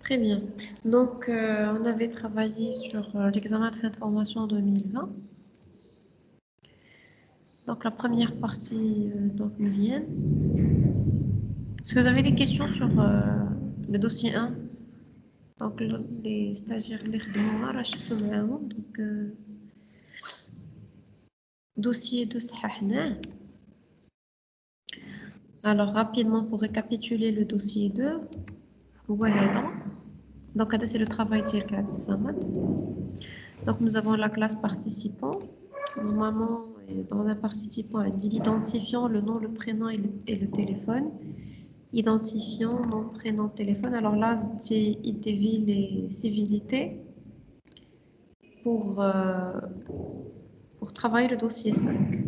Très bien. Donc, on avait travaillé sur l'examen de fin de formation 2020. Donc, la première partie, donc, musienne. Est-ce que vous avez des questions sur le dossier 1? Donc, les stagiaires, les donc, dossier 2, صححناه. Alors, rapidement, pour récapituler le dossier 2, donc, c'est le travail de Samad. Donc, nous avons la classe participant. Normalement, dans un participant, on dit l'identifiant, le nom, le prénom et le téléphone. Identifiant, nom, prénom, téléphone. Alors là, c'est ITV, les civilités pour travailler le dossier 5.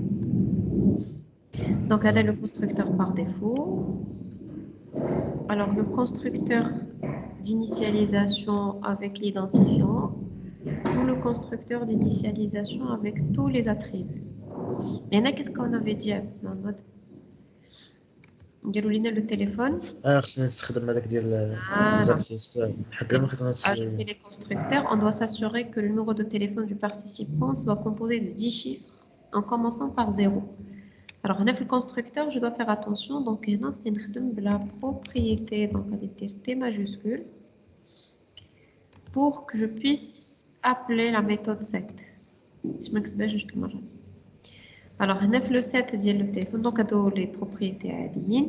Donc, il y a le constructeur par défaut. Alors, le constructeur d'initialisation avec l'identifiant ou le constructeur d'initialisation avec tous les attributs. Maintenant, qu'est-ce qu'on avait dit à Samad? نديروا لنا le téléphone. خصني نستخدم هذاك ديال زاكسيس حق ما خدمتش. Ajouter les constructeurs, on doit s'assurer que le numéro de téléphone du participant soit composé de 10 chiffres en commençant par 0. Alors, on a fait le constructeur, je dois faire attention. Donc, c'est la propriété, donc à dire T majuscule, pour que je puisse appeler la méthode set. Je m'expose justement là. Alors, on a fait le set le téléphone, donc à les propriétés à admin.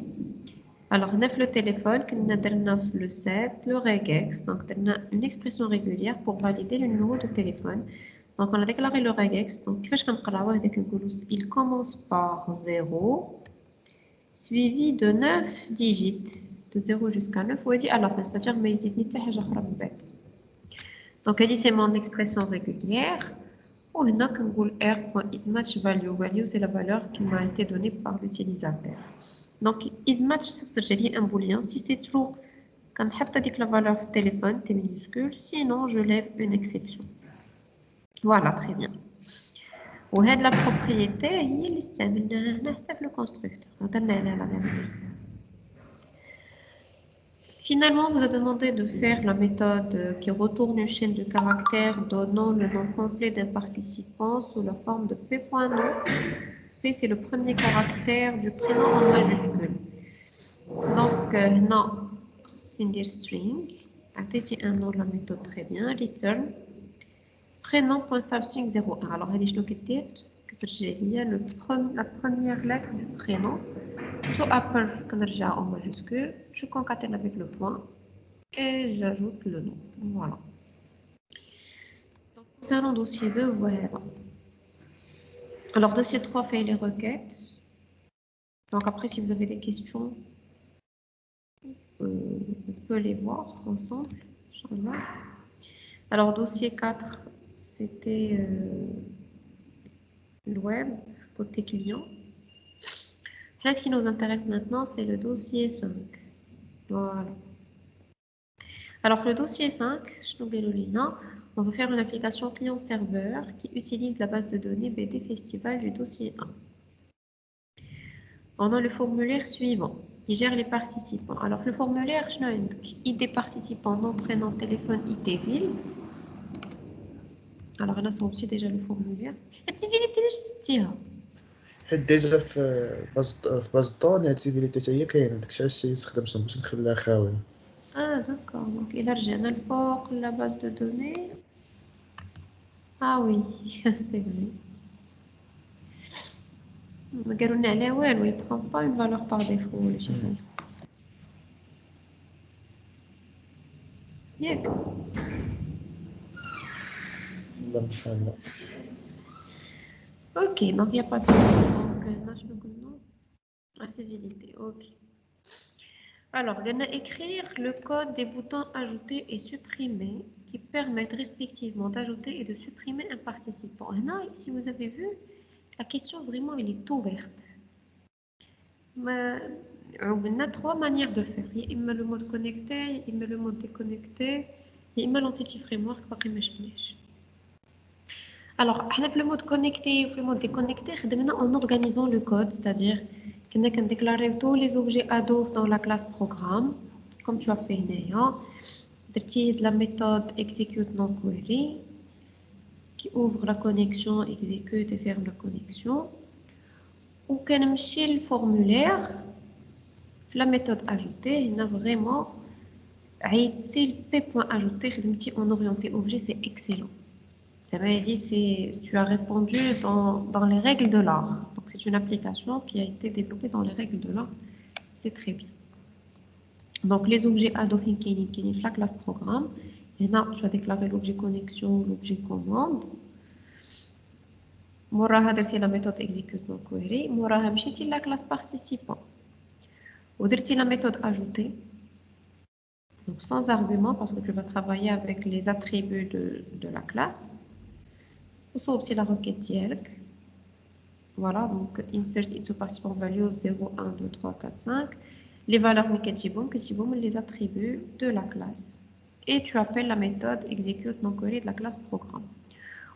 Alors, on a fait le téléphone, on a le set, le regex, donc on a une expression régulière pour valider le numéro de téléphone. Donc, on a déclaré le regex. Donc, il commence par 0, suivi de 9 digits, de 0 jusqu'à 9, ou à la fin, c'est-à-dire que donc, c'est mon expression régulière. Ou r.isMatch value. Value, c'est la valeur qui m'a été donnée par l'utilisateur. Donc, isMatch, c'est un booléen. Si c'est true, quand je la valeur téléphone, T minuscule, sinon je lève une exception. Voilà, très bien. Ou la propriété, il est le constructeur. Finalement, on vous a demandé de faire la méthode qui retourne une chaîne de caractères donnant le nom complet d'un participant sous la forme de P.nom. P, c'est le premier caractère du prénom en majuscule. Donc, non, c'est string. Attendez un nom de la méthode très bien. Return. Prénom.substring 01. Alors, il y a la première lettre du prénom. Sous Apple, quand je en majuscule, je concatène avec le point et j'ajoute le nom. Voilà. Donc, concernant dossier 2, voilà. Alors, dossier 3 fait les requêtes. Donc, après, si vous avez des questions, on peut les voir ensemble. Alors, dossier 4, c'était le web, côté client. Là, ce qui nous intéresse maintenant, c'est le dossier 5. Voilà. Alors, le dossier 5, on va faire une application client-serveur qui utilise la base de données BD Festival du dossier 1. On a le formulaire suivant qui gère les participants. Alors, le formulaire, ID participant, nom, prénom, téléphone, ID ville. Alors, là, c'est déjà le formulaire. حيت ديجا في باز الطون هاد السيفيليتي حتى هي كاينه داكشي علاش يستخدم باش نخليها خاويه. D'accord. Donc, il a رجعنا الفوق la base de données. Ah oui, c'est vrai. قالوا لنا على والو il prend pas une valeur par défaut ولا شي حاجه. ياك. لا بحال لا. Ok, donc il n'y a pas de souci. Donc, accessibilité, ok. Alors, on va écrire le code des boutons ajouter et supprimer qui permettent respectivement d'ajouter et de supprimer un participant. Là, si vous avez vu, la question vraiment, elle est ouverte. Mais, on a trois manières de faire. Il y a le mode connecté, il y a le mode déconnecté, il y a l'entity framework. Alors, le mode connecté et le mode déconnecté, en organisant le code, c'est-à-dire qu'on a déclaré tous les objets Adobe dans la classe programme, comme tu as fait ici. درتي de la méthode execute non query qui ouvre la connexion, exécute et ferme la connexion. وكنمشي للفورمulaire في la méthode ajoutée هنا vraiment عيطتي p point ajouté خدمتي en orienté objet, c'est excellent. Ça m'a dit tu as répondu dans les règles de l'art. Donc c'est une application qui a été développée dans les règles de l'art. C'est très bien. Donc les objets add qui la classe programme. Et là, tu as déclaré l'objet connexion, l'objet commande. موراها درتي la méthode execute non query. موراها مشيتي la classe participant. ودرتي la méthode ajoutée. Donc sans argument parce que tu vas travailler avec les attributs de la classe. وصوبتي la requête ديالك. Voilà, donc insert into participant values 0, 1, 2, 3, 4, 5. Les valeurs que les attributs de la classe. Et tu appelles la méthode execute non query de la classe programme.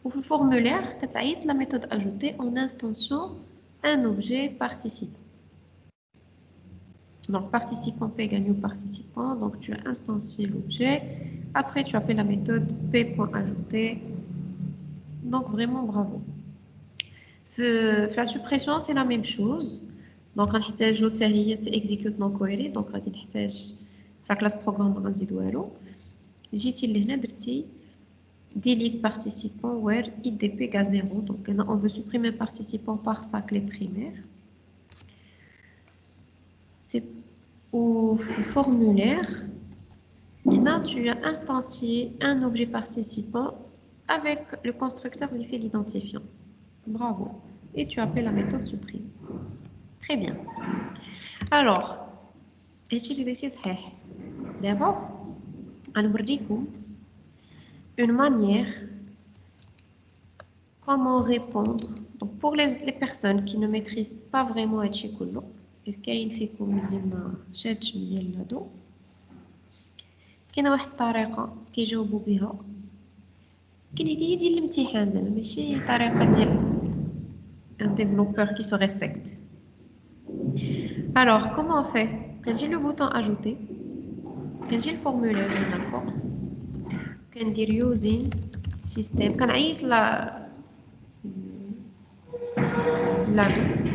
Ou le formulaire, tu as la méthode ajoutée en instantiant un objet participant. Donc participant P égale new participant, donc tu as instancié l'objet. Après tu appelles la méthode P.ajouter. Donc vraiment bravo. La suppression c'est la même chose. Donc on a c'est execute non query, donc on a la classe programme غنزيدو والو. جيتي لهنا درتي delete participant where idp égale 0. Donc on veut supprimer participant par sa clé primaire. C'est au formulaire. Là tu as instancié un objet participant avec le constructeur qui fait l'identifiant. Bravo. Et tu appelles la méthode supprime. Très bien. Alors, d'abord, on va vous une manière comment répondre. Donc, pour les personnes qui ne maîtrisent pas vraiment Etchikolo, est-ce qu'il y a une fille comme ما شادش مزيان لهادو كاينه واحد الطريقه كيجاوبوا بها كاين هي ديال الامتحان زعما ماشي طريقه ديال un développeur qui se respecte. Alors, comment on fait? Quand j'ai le bouton ajouter, quand j'ai le formulaire هنا الفوق كندير using system كنعيط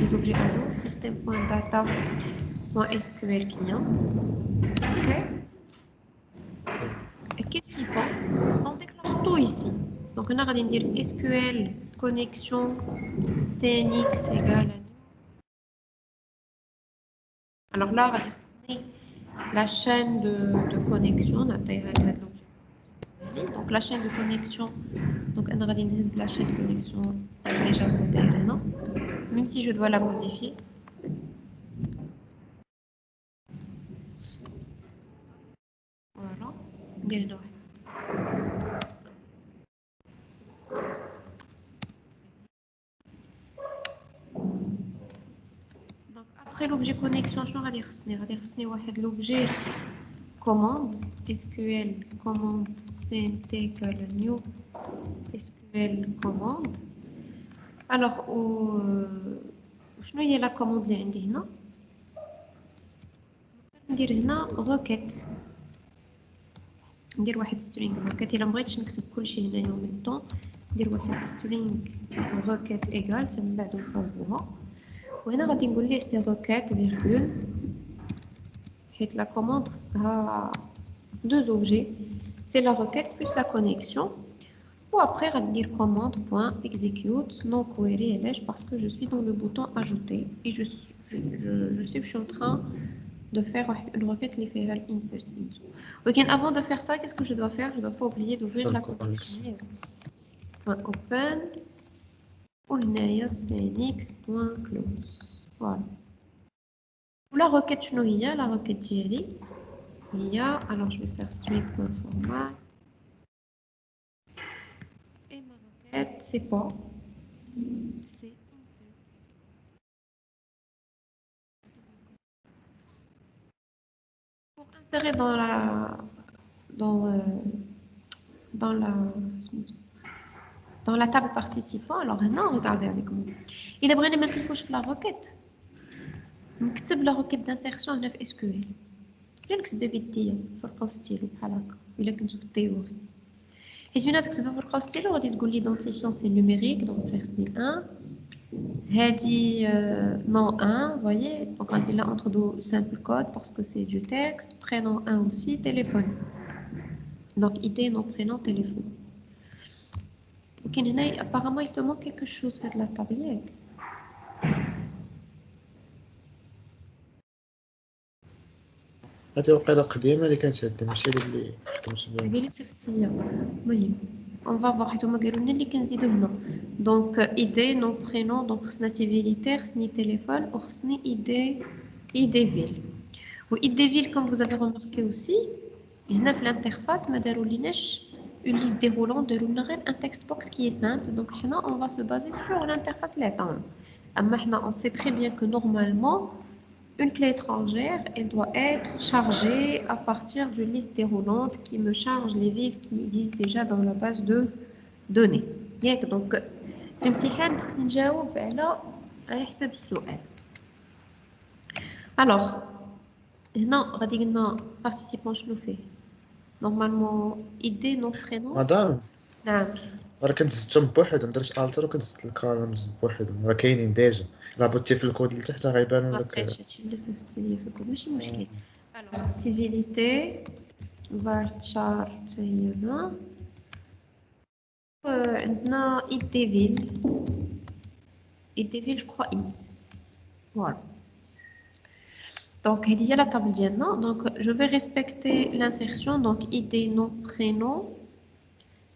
les objets ado system.data.sql client. Ok. Et qu'est-ce qu'il faut? On déclare tout ici. Donc on a dire SQL connexion CNX égale à new. Alors là, on va dire la chaîne de connexion. Donc la chaîne de connexion. Donc on va dire la chaîne de connexion déjà modérée, non? Même si je dois la modifier. Voilà. Donc après l'objet connexion, je vais dire l'objet commande SQL commande CNT égale new SQL commande. Alors شنو هي la commande اللي عندي هنا؟ ندير هنا requête. ندير واحد string requête الا مبغيتش نكتب كلشي هنايا en même temps ندير واحد string requête égale من بعد نصاوبوها. وهنا غادي نقول ليه سي requête virgule حيت la commande خصها deux objets, c'est la requête plus la connexion. Ou après, on va dire commande.execute non query parce que je suis dans le bouton ajouter et je sais que je suis en train de faire une requête les faire insert into. Ok, avant de faire ça, qu'est-ce que je dois faire? Je ne dois pas oublier d'ouvrir la connexion. Open ou cnx.close. Voilà. La requête chnoïa, la requête Thierry. Alors je vais faire string.format. Et ma requête, c'est quoi? C'est insert. Pour insérer dans la table participant, alors maintenant, regardez avec moi. Il a maintenant il faut la requête. Donc, la requête d'insertion en SQL. إلا نكتب بيديا فرقة وستيلو بحال هكا إلا كنتو في التيوري حيت ملي تكتب فرقة وستيلو غادي تقول ليدونتيفيون سي نوميريك دونك غير خصني 1 هادي nom 1 voyez donc غندير لها entre deux simple code parce que c'est du texte prénom 1 aussi téléphone donc ID nom prénom téléphone وكاين هنا apparemment il te manque quelque chose في هاد la table ياك هادي وقيلة قديمة اللي كانت عندي ماشي اللي خدمت بها. هادي اللي صيفطتي ليا المهم on va voir حيت هما قالوا لنا اللي كنزيدو هنا donc ID nom prénom donc خصنا civilité خصني téléphone وخصني ID ville و ID ville comme vous avez remarqué aussi هنا في l'interface ما داروا ليناش une liste déroulante داروا لنا غير un text box qui est simple donc حنا on va se baser sur l'interface اللي عطاونا اما حنا on sait très bien que normalement une clé étrangère, elle doit être chargée à partir d'une liste déroulante qui me charge les villes qui existent déjà dans la base de données. Donc, في الامتحان خصني نجاوب على حسب السؤال. Alors, هنا غادي قلنا participant شنو فيه؟ Normalement, ID, nom, prénom. مدام نعم. راه كنت زدتهم بوحدهم درت التر وكنت زدت الكالم زدت بوحدهم راه كاينين ديجا الا هبطتي في الكود اللي تحت غيبانوا لك هادشي اللي صيفطتي ليا في الكود ماشي مشكل. Alors, civilité varchar حتى هي هنا. عندنا إيديفيل جو كخوا إنس فوالا دونك هذه هي لا طابل ديالنا دونك جو في ريسبكتي لانسيرسيون دونك إيدي نو برينو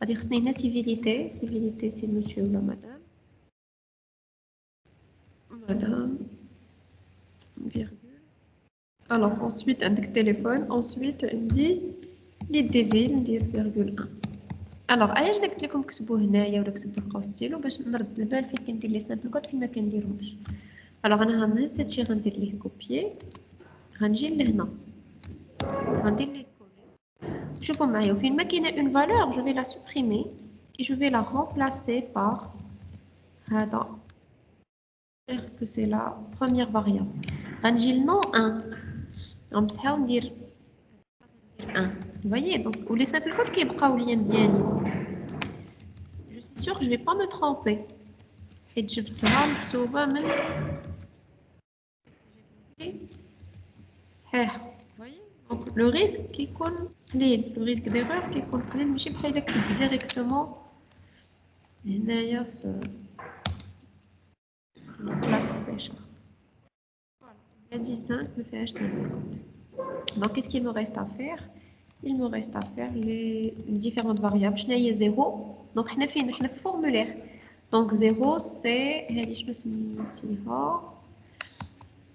غادي خصني هنا سيفيليتي سي مسيو ولا مدام فيرغول الوغ انسويت عندك تليفون انسويت عندي ليديفيل ندير فيرغول 1 الوغ علاش قلت لكم كتبوا هنايا ولا كتبوا بقاو ستيلو باش نرد البال فين كندير لي سامبل كود فين ما كنديرهمش الوغ انا غنهز هادشي غندير ليه كوبيي غنجي لهنا غندير ليه كولي شوفوا معايا فين ما كاينه اون فالور جو في لا سوبريمي et je vais la remplacer par هذا que c'est la première variable غنجي لنو 1 غنمسحها وندير 1 vous voyez donc les simples codes كيبقاو ليا مزيانين je suis sûre que je vais pas me tromper حيت جبتها مكتوبه من صحيح vous voyez donc le risque كيكون قليل le risque d'erreur كيكون قليل ماشي بحال الا كتبت ديريكتومون هنايا في classe sèche. Il y a 10 5, me fait H50. Donc, qu'est-ce qu'il me reste à faire? Il me reste à faire les différentes variables. Je n'ai 0. Donc, on a fait un formulaire. Donc, 0, c'est.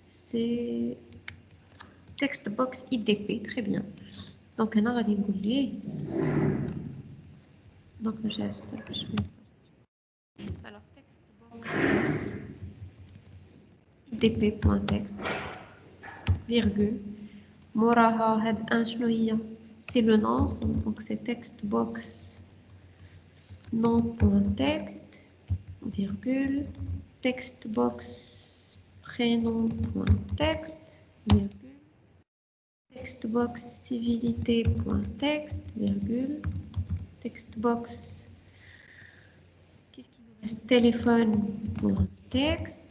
C'est text box IDP. Très bien. Donc, on a dit donc, le geste. Alors, text box. dp.text virgule moraha had un شنو هي c'est le nom donc c'est textbox nom.text virgule textbox prénom.text virgule textbox civilité.text virgule textbox qu'est-ce qui nous reste téléphone.text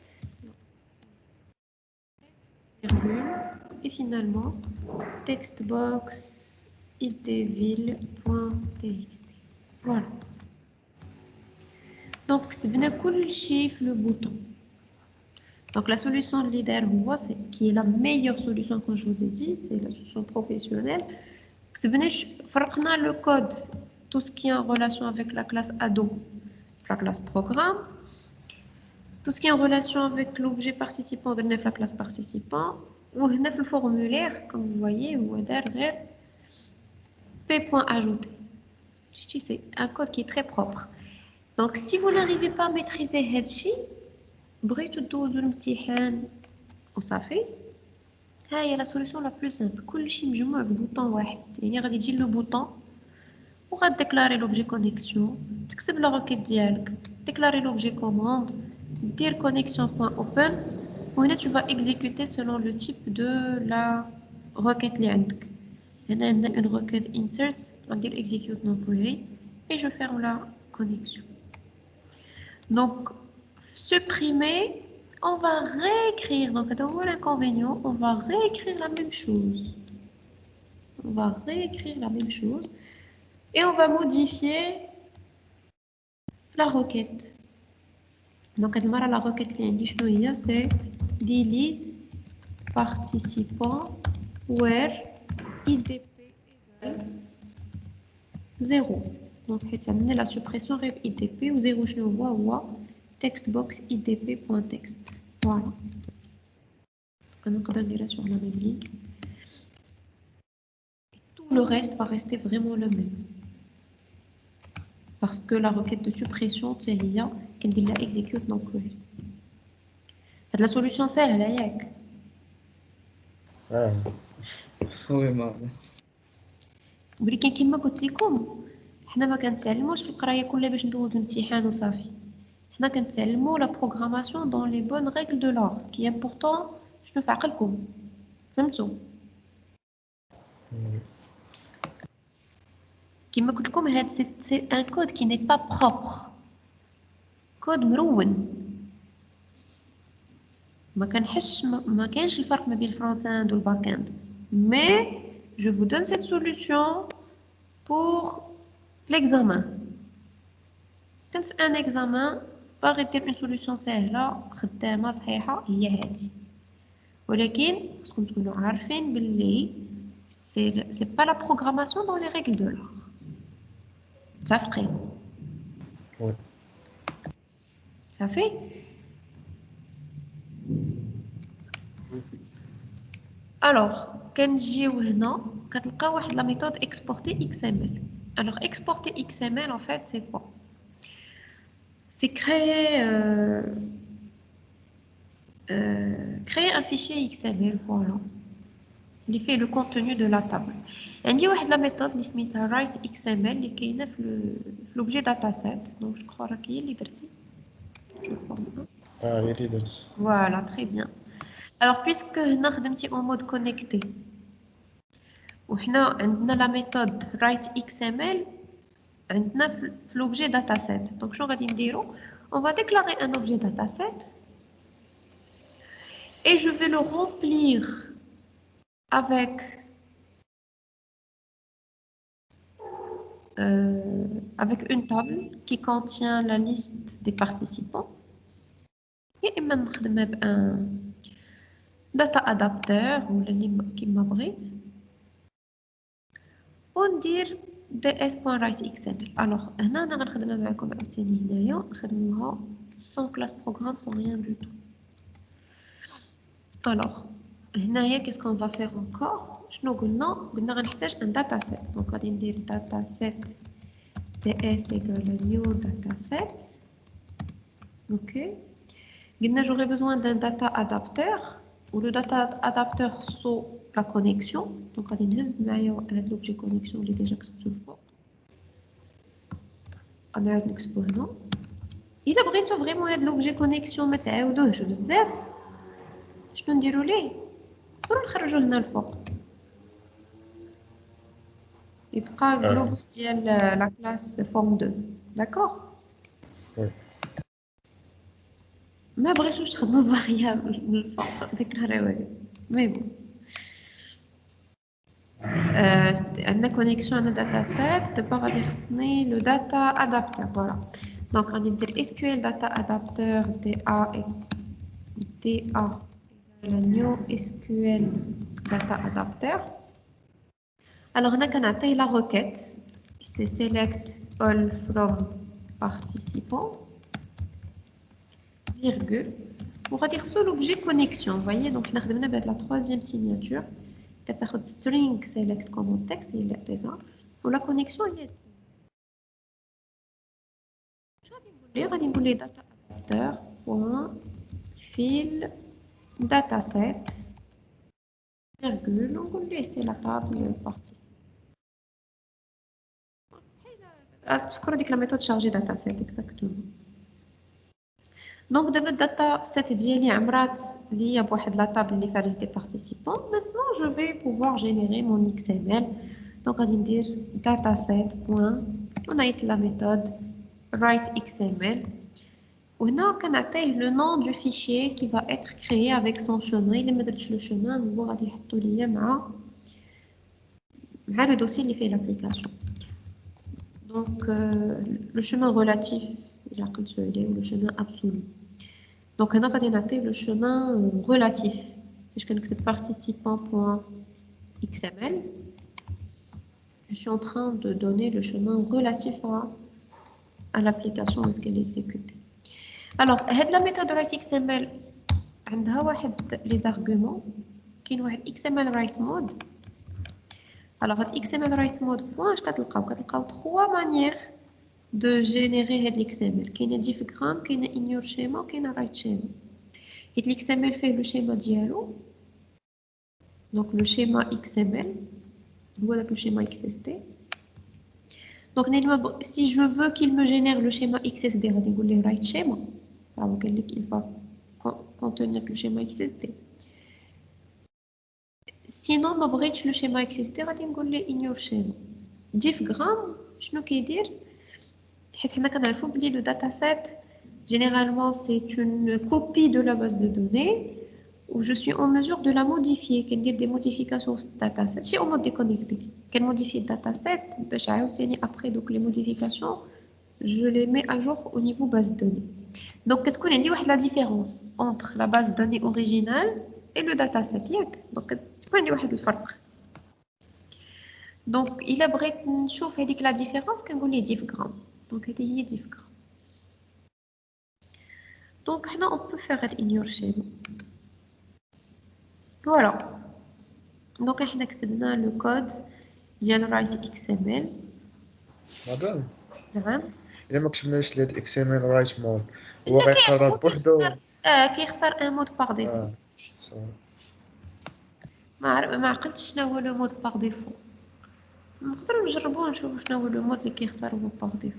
et finalement textbox idville.txt voilà donc كتبنا كل شيء في le bouton donc la solution leader qui est la meilleure solution que je vous ai dit c'est la solution professionnelle كتبناش فرقنا le code tout ce qui est en relation avec la classe ado la classe programme tout ce qui est en relation avec l'objet participant de la classe participant ou le formulaire comme vous voyez ou p.ajouter c'est un code qui est très propre donc si vous n'arrivez pas à maîtriser Hedshi بغيتو دوزو الامتحان وصافي ها هي la solution la plus simple كلشي مجموع في بوطون واحد يعني غادي تجي لو بوطون وغاديكلاري لوبجي كونيكسيون تكتب لا روكيت ديالك déclarer l'objet commande dire connexion.open وهنا tu vas exécuter selon le type de la requête اللي عندك هنا عندنا une requête insert غندير execute no query et je ferme la connexion. Donc supprimer, on va réécrire, donc dans l'inconvénient on va réécrire la même chose, on va réécrire la même chose et on va modifier la requête. Donc la requête اللي عندي شنو هي c'est delete participant where idp égale 0. Donc حيت عندنا la suppression غير idp و 0 شنو هو textbox idp.text. Voilà. Donc on va sur la même ligne. Et tout le reste va rester vraiment le même. Parce que la requête de suppression c'est هي كندير لها execute no query. هاد la solution سهلة ياك. وي ما ولكن كما قلت لكم حنا ما كنتعلموش في القرايه كلها باش ندوز الامتحان وصافي. حنا كنتعلموا لا بروغراماسيون دون لي بون ريغل دو لار. سكي امبورطون شنو في عقلكم فهمتوا؟ كما قلت لكم هاد سي ان كود كي ني با بروبر، كود مرون. ما كنحش ما كاينش الفرق ما بين الفرونت اند والباك اند، مي je vous donne cette solution pour l'examen. كنت في ان اكزامان باغي دير اون سوليوشن ساهله خدامه صحيحه هي هادي، ولكن خصكم تكونوا عارفين باللي سي با لا بروغراماسيون دون لي ريغل دو لار. متفقين؟ صافي. الوغ كنجيو هنا كتلقاو واحد لا ميثود اكسبورتي اكس ام ال. الوغ اكسبورتي اكس ام ال en fait c'est quoi؟ C'est créer un fichier XML, voilà, qui fait le contenu de la table. Il y a une méthode qui s'appelle write XML qui est dans l'objet dataset. Donc je crois que c'est elle qui est. Voilà, très bien. Alors puisque nous avons en mode connecté, nous avons la méthode write XML dans l'objet dataset. Donc je vais dire, on va déclarer un objet dataset et je vais le remplir avec une table qui contient la liste des participants. Et même un data adapter ou le qui m'abrite. On dit ds.writeXML. Alors, on va sans classe programme, sans rien du tout. Alors, qu'est-ce qu'on va faire encore? On va faire un dataset. Donc, on va dire dataset ds égale new dataset. Ok. J'aurai besoin d'un data adapter. Ou le data adapter sur la connexion. Donc, on va dire l'objet connexion qui est déjà sur le fond. On va l'exposer. Il a vraiment l'objet connexion, mais tu as deux choses. شنو نديرو ليه؟ نخرجو هنا الفوق يبقى جروب ديال لا كلاس فورم 2. داكوغ؟ ما بغيتوش تخدموا بفاريابل من الفوق ديك الهراوي مي بون. عندنا كونيكسيون عندنا داتا سيت. دابا غادي خصني لو داتا ادابتر. فوالا دونك غادي ندير اس كيو ال داتا ادابتر دي ا la new SQL data adapter. Alors on a كنعطيه la requête, c'est select all from participants virgule on va dire sur l'objet connexion. Vous voyez, donc on a خدمنا بهاد la troisième signature كتاخد string select comme texte il est déjà ou la connexion هي غادي نقول ليه data adapter point fill dataset virgule on va laisser la table participant. تفكروا ديك la méthode chargée dataset exactement. Donc دابا الداتا سيت ديالي عمرات ليا بواحد لا طابل اللي فيها ليست دي بارتيسيبون. maintenant je vais pouvoir générer mon XML. Donc, on va dire dataset. On a la méthode writeXML. On a le nom du fichier qui va être créé avec son chemin. Il est le chemin, on va dire le dossier qui fait l'application. Donc, le chemin relatif, ou le chemin absolu. Donc, on a le chemin relatif. C'est participant.xml. Je suis en train de donner le chemin relatif à l'application où est-ce qu'elle est exécutée. Alors, la méthode writeXML, elle a les arguments qui ont XML write mode. Alors, XML write mode, je vais trois manières de générer l'XML. Il y a diagramme, il y a ignore schéma, il y a write schéma. Et l'XML fait le schéma dialo. Donc, le schéma XML, voilà le schéma XST. Donc, si je veux qu'il me génère le schéma XSD, je vais dire write schéma. Alors, il va contenir le schéma XSD. Sinon, je le schéma XSD, je vais dire ignore schéma. Diagramme, je vais dire, le dataset, généralement, c'est une copie de la base de données où je suis en mesure de la modifier, dire des modifications au dataset. Si on mode déconnecté, qu'elle modifie le dataset, après donc les modifications, je les mets à jour au niveau base de données. Donc, qu'est-ce qu'on a dit? La différence entre la base de données originale et le dataset. Donc, qu'est-ce qu'on a dit? La différence. Donc, il a besoin de la différence qu'on a les diagrammes. Donc, il y a des diagrammes. Donc, là, on peut faire l'ignore schéma. Voilà. Donc, on a accepté le code generate XML. Madame, نعم. إلا ما كتبناش لهاد XML write mode هو غيقرر بوحدو. كيختار ان مود باغ ديفو. ما عقلتش شنو هو لو مود باغ ديفو. نقدروا نجربوه نشوفوا شنو هو لو مود اللي كيختار هو باغ ديفو.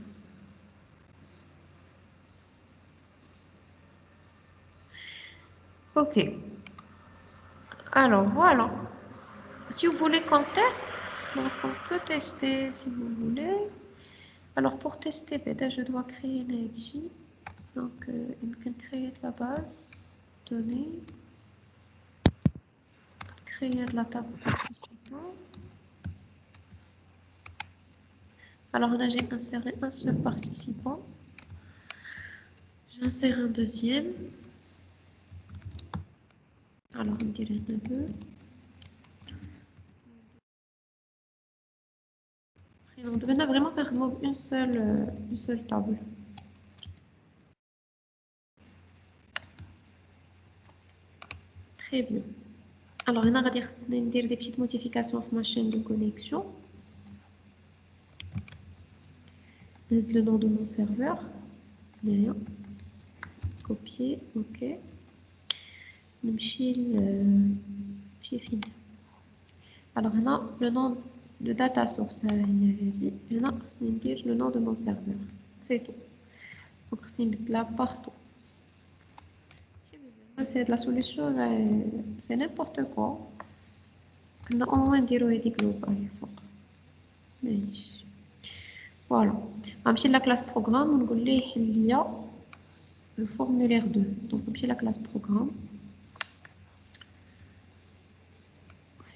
Ok. Alors voilà. Si vous voulez qu'on teste, donc on peut tester si vous voulez. Alors pour tester, je dois créer une edge. Donc on peut créer de la base données, créer de la table participant. Alors là j'ai inséré un seul participant. J'insère un deuxième. Alors on dirait un peu. On devait vraiment faire une seule table. Très bien. Alors, on va dire des petites modifications sur ma chaîne de connexion. Laisse le nom de mon serveur. Bien. Copier. OK. Alors, on a le nom de data source. On a le nom de mon serveur. C'est tout. Donc, c'est là partout. C'est la solution, c'est n'importe quoi. On a au moins dire des global. Voilà. On va la classe programme. On va il y a le formulaire 2. Donc, on va la classe programme.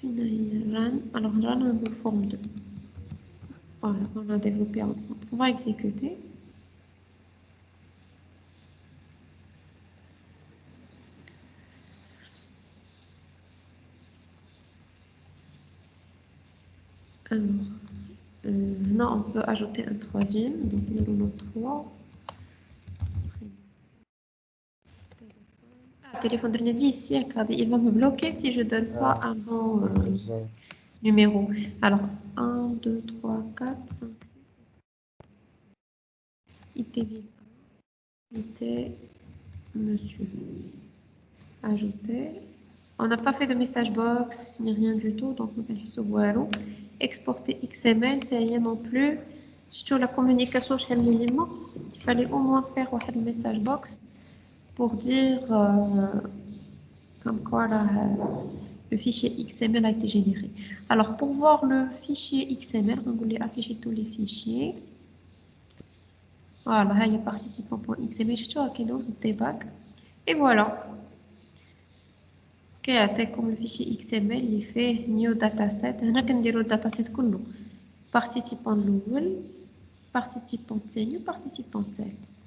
Run. Alors, run un peu forme 2. Voilà, on a développé ensemble. On va exécuter. Alors, là, on peut ajouter un troisième. Donc, nous avons 3. Téléphone de ici, il va me bloquer si je ne donne pas un bon numéro. Alors, 1, 2, 3, 4, 5, 6, IT ville 1, IT monsieur. Ajouter. On n'a pas fait de message box, ni rien du tout, donc on va se voir. Exporter XML, c'est rien non plus. Sur la communication chez le minimum, il fallait au moins faire un message box pour dire comme quoi là, le fichier XML a été généré. Alors, pour voir le fichier XML, on voulait afficher tous les fichiers. Voilà, il y a participant.xml, je suis debug. Et voilà. Comme le fichier XML, il fait new dataset. On a le dataset كله. Participant الأول, participant ثاني, participant ثالث.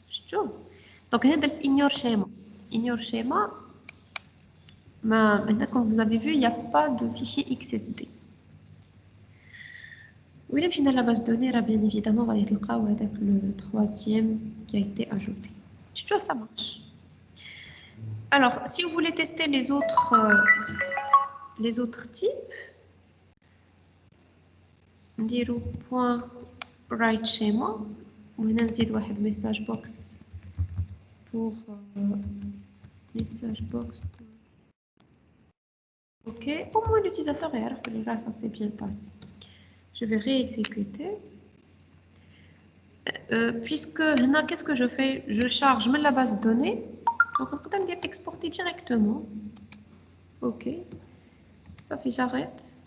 شفتوا؟ Donc, هنا درت ignore schéma. Ignore schéma. Maintenant, comme vous avez vu, il n'y a pas de fichier XSD. Oui, là, la base de données, bien évidemment, va être le troisième qui a été ajouté. Je ça marche. Alors, si vous voulez tester les autres types, نديرو point write schéma وهنا نزيد واحد message box pour message box. Ok, au moins l'utilisateur يعرف que là ça s'est bien passé. Je vais réexécuter. Puisque هنا qu'est-ce que je fais? Je charge même la base de données. Donc on peut dire exporter directement. Ok. Ça fait j'arrête.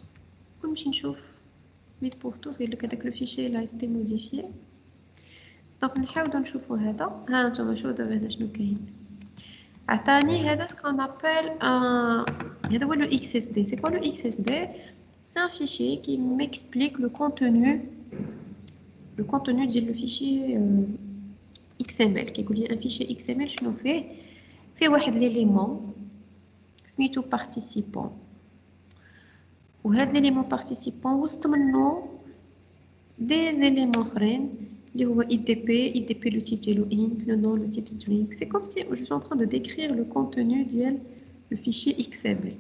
Comme je نشوف. Mais pour tous, le fichier il a été modifié. Donc نحاولوا نشوفوا هذا. ها انتم شوفوا دابا هنا شنو كاين. عطاني هذا ce qu'on appelle un هذا هو le XSD. C'est quoi le XSD? C'est un fichier qui m'explique le contenu du fichier XML. Qui est un fichier XML شنو فيه واحد l'élément سميتو participant. وهذا l'élément participant وسط منه des éléments اخرين اللي هو IDP le type ديالو int, le nom, le type string. C'est comme si je suis en train de décrire le contenu ديال le fichier XML.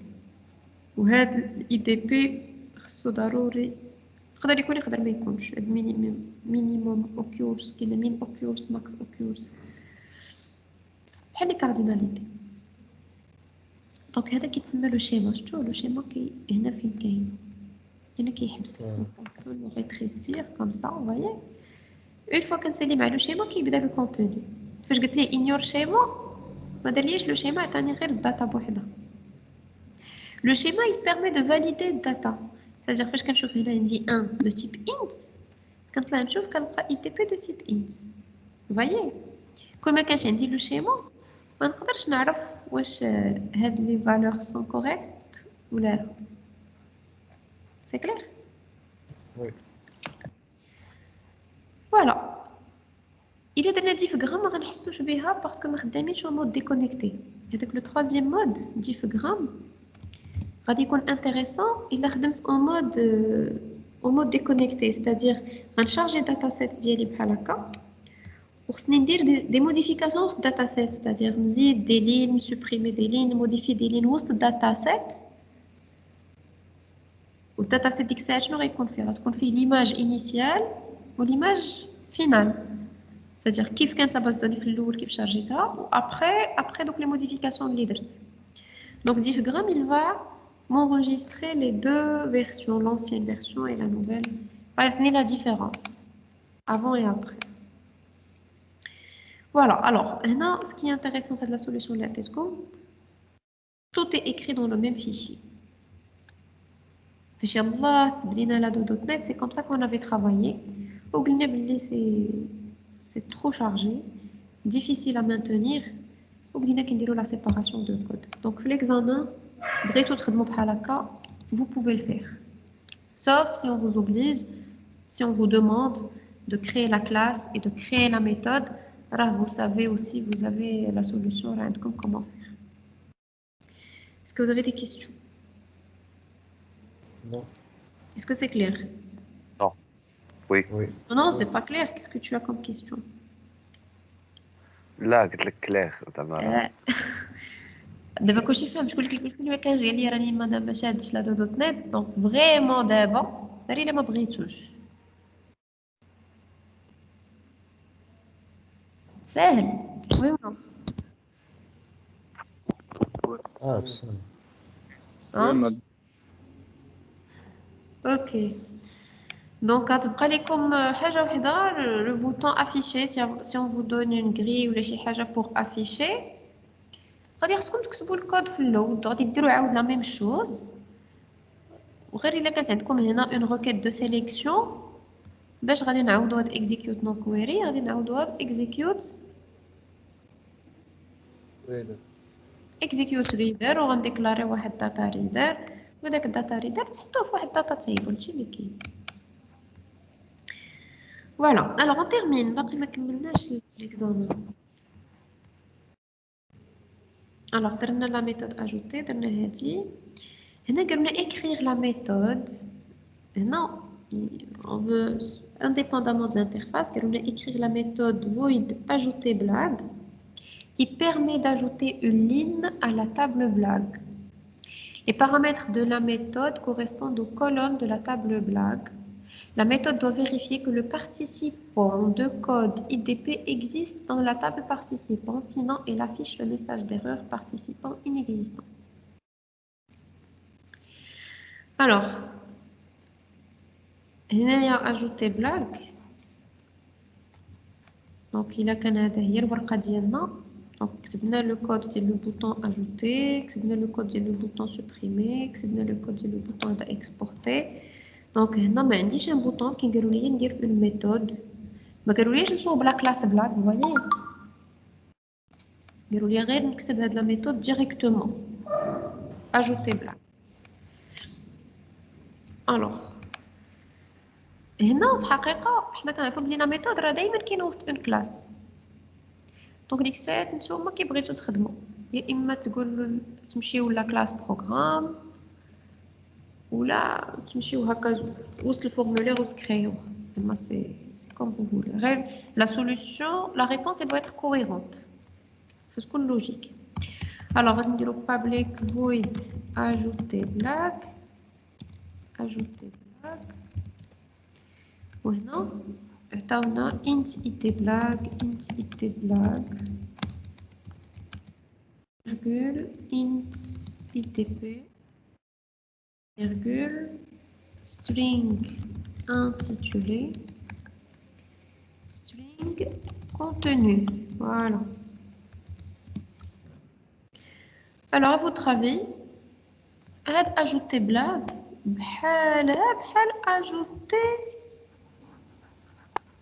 وهذا IDP خصو ضروري يقدر يكون يقدر ما يكونش minimum occurs كاين min occurs max occurs بحال لي كارديناليتي. دونك هذا كيتسمى لو شيما. شفتوا لو شيما هنا فين كاين هنا كيحبس نطاسو ريتريسير كوم سا فوايي. اون فوا كنسالي مع لو شيما كيبدا لو كونتوني. فاش قلت ليه انيور شيما ما دارليش لو شيما عطاني غير الداتا بوحدها. لو شيما il permet de valider الداتا. c'est-à-dire فاش كنشوف هنا عندي 1 de type int كنطلع نشوف كنلقى IDP de type int. فوايي كل ما كانش عندي لو شيما ما نقدرش نعرف واش هاد لي فالور سون كوريكت ولا لا. سي كلير؟ وي. فوالا. إلا درنا ديفغرام ما غنحسوش بها باسكو ما خدامينش مود ديكونيكتي. هذاك لو ترويزيام مود ديفغرام غادي يكون انتريسون الا خدمت او مود ديكونيكتي. ستادير غنشارجي داتا سيت ديالي بحال هكا وخصني ندير دي موديفيكاسيون في الداتا سيت. ستادير نزيد دي لين نسوبريمي دي لين نموديفي دي لين وسط الداتا سيت. والداتا سيت ديك الساعه شنو غيكون فيها؟ غتكون فيه ليماج انيسيال وليماج فينال. C'est-à-dire كيف كانت لا باز دوني في الاول كيف شارجيتها و après دوك لي موديفيكاسيون اللي درت. Donc Diffgram il va m'enregistrer les deux versions, l'ancienne version et la nouvelle. Va tenir la différence avant et après. Voilà. Alors, là, ce qui est intéressant de la solution de la Tesco, tout est écrit dans le même fichier. C'est comme ça qu'on avait travaillé. C'est trop chargé, difficile à maintenir. La séparation de code. Donc l'examen, vous pouvez le faire. Sauf si on vous oblige, si on vous demande de créer la classe et de créer la méthode. Alors vous savez aussi, vous avez la solution, comment faire. Est-ce que vous avez des questions? Non. Est-ce que c'est clair? Non. Oui. Non, c'est pas clair. Qu'est-ce que tu as comme question? لا قلت لك كلير تمام. دابا كلشي فهم. شكون اللي ما كانش قال لي راني ما شادش لا دوت نت. دونك فريمون دابا غير الا ما بغيتوش ساهل. وي ولا بصح. اوكي. دونك غتبقى لكم حاجه وحده لو بوطون افيشي. si on vous donne une grille ولا شي حاجه pour afficher غادي خصكم تكتبوا الكود في اللود غادي ديروا عاود لا ميم شوز وغير الا كانت عندكم هنا اون روكيت دو سيليكسيون باش غادي نعاودوا هاد اكزيكيوت نو كويري غادي نعاودوها باكزيكيوت اكزيكيوت ريدر وغنديكلاري واحد داتا ريدر وداك الداتا ريدر تحطوه في واحد داتا تيبل هادشي اللي كاين. فوالا الوغ اون تيرمين باقي ما كملناش ليكزامان. الوغ درنا لا ميثود اجوتي درنا هادي هنا قلنا écrire la méthode هنا on veut indépendamment de l'interface قلنا écrire la méthode void ajouter blague qui permet d'ajouter une ligne à la table blague. Les paramètres de la méthode correspondent aux colonnes de la table blague. La méthode doit vérifier que le participant de code IDP existe dans la table participant, sinon elle affiche le message d'erreur participant inexistant. Alors, هنا ajouter blague. Donc il a كان هذا هي الورقة ديالنا. Donc كتبنا le code ديال le bouton ajouter, كتبنا le code ديال le bouton supprimer, كتبنا le code ديال le bouton هذا exporter. Donc هنا ما عنديش un bouton كي قالوا لي ندير une méthode. ما قالوليش نصوب لا كلاس blague, vous voyez. قالوا لي غير نكتب هاد لا méthode directement. ajouter blague. Alors هنا في الحقيقة حنا كنعرفو بلي لا ميثود راه دايما كاينة وسط اون كلاس. دونك ديك الساعات نتوما كي بغيتو تخدموا يا اما تقولوا تمشيو لا كلاس بروغرام ولا تمشيو هكا وسط الفورمولير وتكريوه. زعما سي كوم فو فولي غير لا سوليوشن لا ريبونس elle doit être cohérente ça تكون لوجيك. الوغ غادي نديرو public void ajouter blague وهنا عطاونا int it blague virgule int itp virgule string intitulé string contenu. Voilà. Alors à votre avis هاد ajouter blague بحال ajouter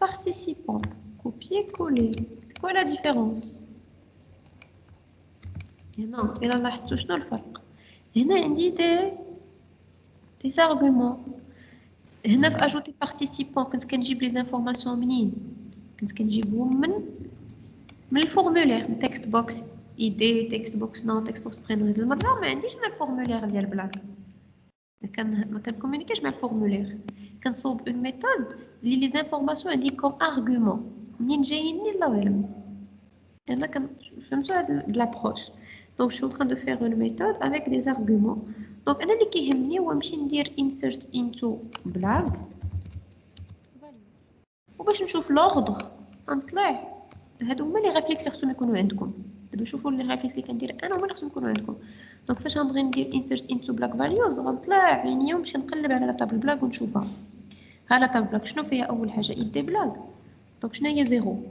participant, copier-coller. C'est quoi la différence? هنا إلا لاحظتوا شنو الفرق؟ هنا عندي des arguments. هنا في ajouter participant كنت كنجيب les informations منين؟ كنت كنجيبهم من الفورمولير من text box ID text box nom text box prénom. هاد المرة ما عنديش أنا الفورمولير ديال بلاك. ما كنكومونيكيش مع الفورمولير. كنصوب اون ميثود اللي لي زانفورماسيون عندي كوم ارغومون منين جايين لا علم. انا فهمتوا هاد لابروش. دونك شو ان دو فير اون ميثود افيك دي ارغومون. دونك انا اللي كيهمني هو نمشي ندير insert into blague وباش نشوف لوردر غنطلع. هادو هما لي ريفليكس اللي خصهم يكونوا عندكم. دابا شوفوا لي ريفليكس اللي كندير انا هما اللي خصهم يكونوا عندكم. دونك فاش غنبغي ندير insert into blague values غنطلع عينيا ونمشي نقلب على لا طابل بلاك ونشوفها. ها لا طابل بلاك شنو فيها اول حاجه ايدي بلاك. دونك شنو هي زيرو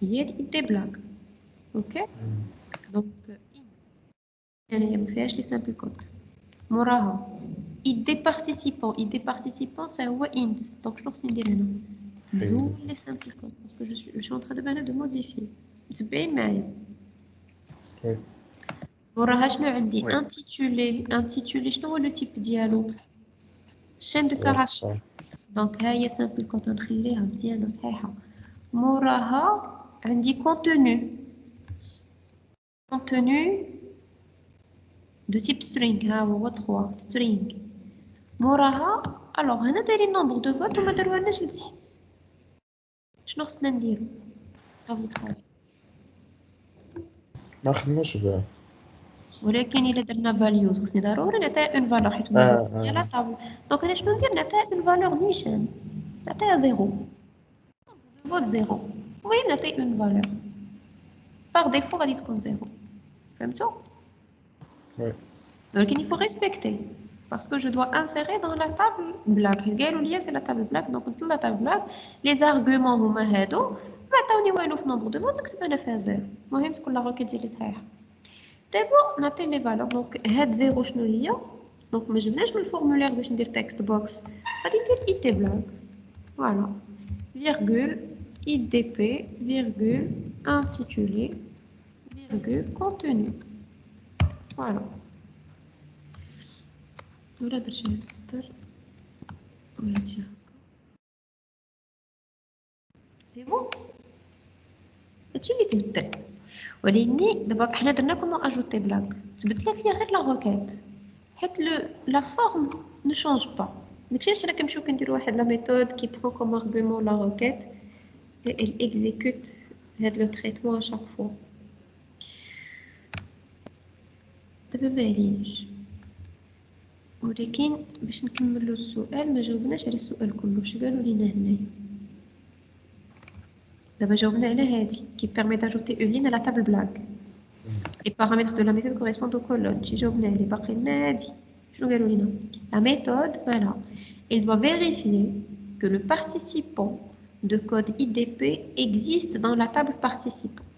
هي ايدي بلاك. اوكي دونك يعني هي ما فيهاش لي سامبل كود. موراها ايدي بارتيسيبون تا هو انت. دونك شنو خصني ندير هنا نزول لي سامبل كود باسكو جو سو اون دابا هنا دو موديفي. متبعين معايا. موراها شنو عندي انتيتولي شنو هو لو تيب ديالو شين دو كاركتر. دونك ها هي سامبل كود نخليها مزيانه صحيحه. موراها عندي كونتوني دو تيب سترينغ ها هو 3 سترينغ. موراها الوغ هنا دايرين نومبر دو فوت وما داروهالناش لتحت. شنو خصنا نديرو افوتخا؟ ما خدموش بها. ولكن الا درنا فاليوز خصني ضروري نعطيها اون فالور حيت هي لا طابل. دونك انا شنو ندير نعطيها اون فالور نيشان نعطيها زيرو فوت زيرو المهم نعطي اون فالور باغ ديفو غادي تكون زيرو. فهمتوا؟ ولكن يفو ريسبكتي باسكو جو دوا انسيري دون لا طابل بلاك. قالوا لي سي لا طابل بلاك دونك قلت لا طابل بلاك لي زارغومون هما هادو ما عطاوني والو في نومبر دو فوت نكتب انا فيها زيرو. المهم تكون لا روكيت ديالي صحيحه. D'abord, on a les valeurs. Donc, head 0, شنو هي. Donc, ما جبناش من الفورمulaire باش ندير text box. غادي ندير IT blank. Voilà. Virgule, IDP, virgule, intitulé, virgule, contenu. Voilà. ولا درت هاد السطر ولا تي هكا. سي بون. هادشي اللي تبدل. ولكني دابا حنا درنا كومون اجوتي بلاك. تبدلات لي غير لا روكيت. حيت لا فورم ne change pas. داكشي علاش حنا كنمشيو كنديرو واحد لا ميثود كي برون كوم ارغومون لا روكيت et elle exécute هاد لو تريتمون à chaque fois. دابا معليش. ولكن باش نكملو السؤال ما جاوبناش على السؤال كله. واش قالوا لينا هنايا؟ دابا جاوبنا على هادي qui permet d'ajouter une ligne à la table blanche. Les paramètres de la méthode correspondent aux colonnes. شي جاوبنا عليه باقي لنا هادي. شنو قالوا لينا؟ La méthode, voilà. Elle doit vérifier que le participant de code IDP existe dans la table participant.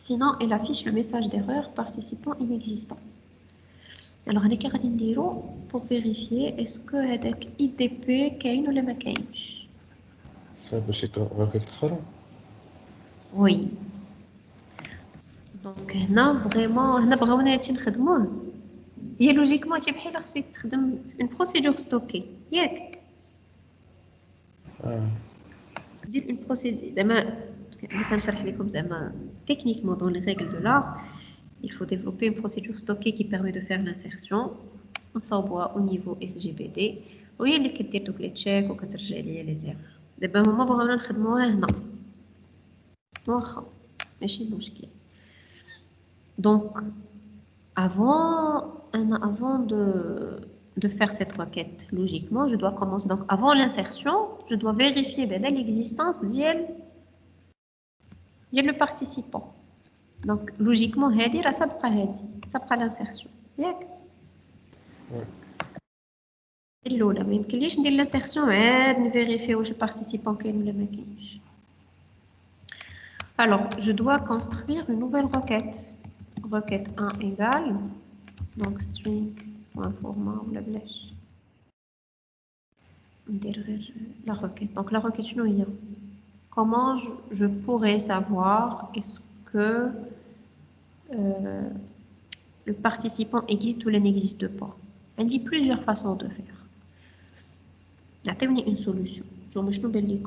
Sinon, elle affiche le message d'erreur participant inexistant. Alors, on va pour vérifier est-ce que هذاك IDP كاين ولا ما كاينش. صافي باش راكك تخرج. Oui. Donc هنا فريمون هنا بغاونا هادشي نخدموه. هي لوجيكمون هادشي بحال خصو يتخدم اون بروسيدور ستوكي ياك. دير اون بروسيدور زعما كنشرح لكم زعما techniquement dans les règles de l'art il faut développer une procédure stockée qui permet de faire l'insertion on s'envoie au niveau SGBD وهي اللي كدير دوك لي تشيك وكترجع ليا لي زيرو. دابا هما بغاونا نخدموها هنا واخا ماشي مشكل. Donc avant de faire cette requête, logiquement, je dois commencer. Donc, avant l'insertion, je dois vérifier l'existence de le participant. Donc, logiquement, ça prend l'insertion. Mais il y a l'insertion, de vérifier où le participant est ou le Alors, je dois construire une nouvelle requête. Requête 1 égale, donc string, point format ou la blèche. La requête. Donc la requête, comment je pourrais savoir est-ce que le participant existe ou n'existe pas. On dit plusieurs façons de faire. Attendez une solution. Je vais vous montrer.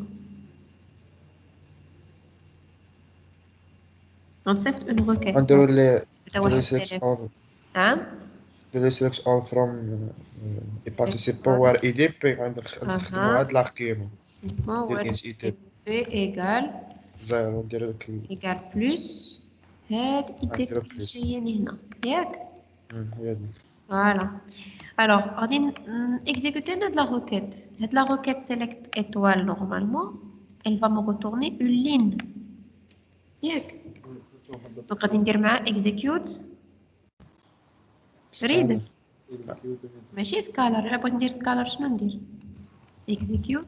On sait une requête. De les select all from a participant where IDP عندك تستخدموا هاد القيمة. IDP égale 0 ندير داك égale plus هاد IDP جايين هنا ياك؟ هي هاديك. Voilà. Alors غادي exécuter هاد la requête. هاد la requête select étoile normalement elle va me retourner une ligne ياك؟ Donc غادي ندير معاه execute read ماشي سكالر. الا بغيت ندير سكالر شنو ندير؟ execute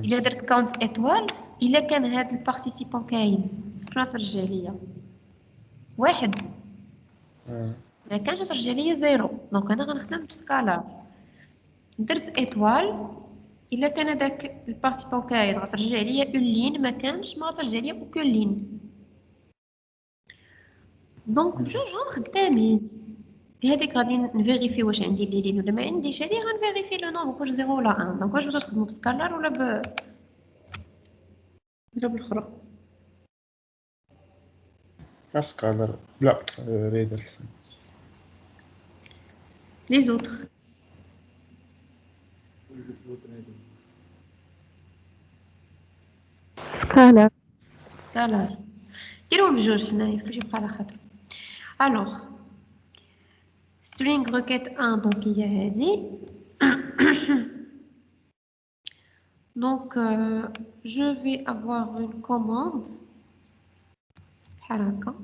الا درت كاونت ايطوال الا كان هاد البارتيسيبون كاين شنو ترجع ليا؟ واحد. ما كانش ترجع ليا زيرو. دونك انا غنخدم بسكالر. درت ايطوال الا كان هذاك البارتيسيبون كاين غترجع ليا اون لين ما كانش ما غترجع ليا اوكون لين. دونك بجوج خدامين. هذيك غادي نفيريفي واش عندي لي لين ولا ما عنديش. هذه غنفيريفي لو نومبر واش 0 ولا 1. دونك واش تخدموا بسكالر ولا بالاخرى؟ سكالر لا ريدر احسن. لي زوتر سكالر ديروا بجوج حنايا فاش يبقى على خاطر. الوغ string requête 1 donc il y a هادي. Donc je vais avoir une commande بحال هكا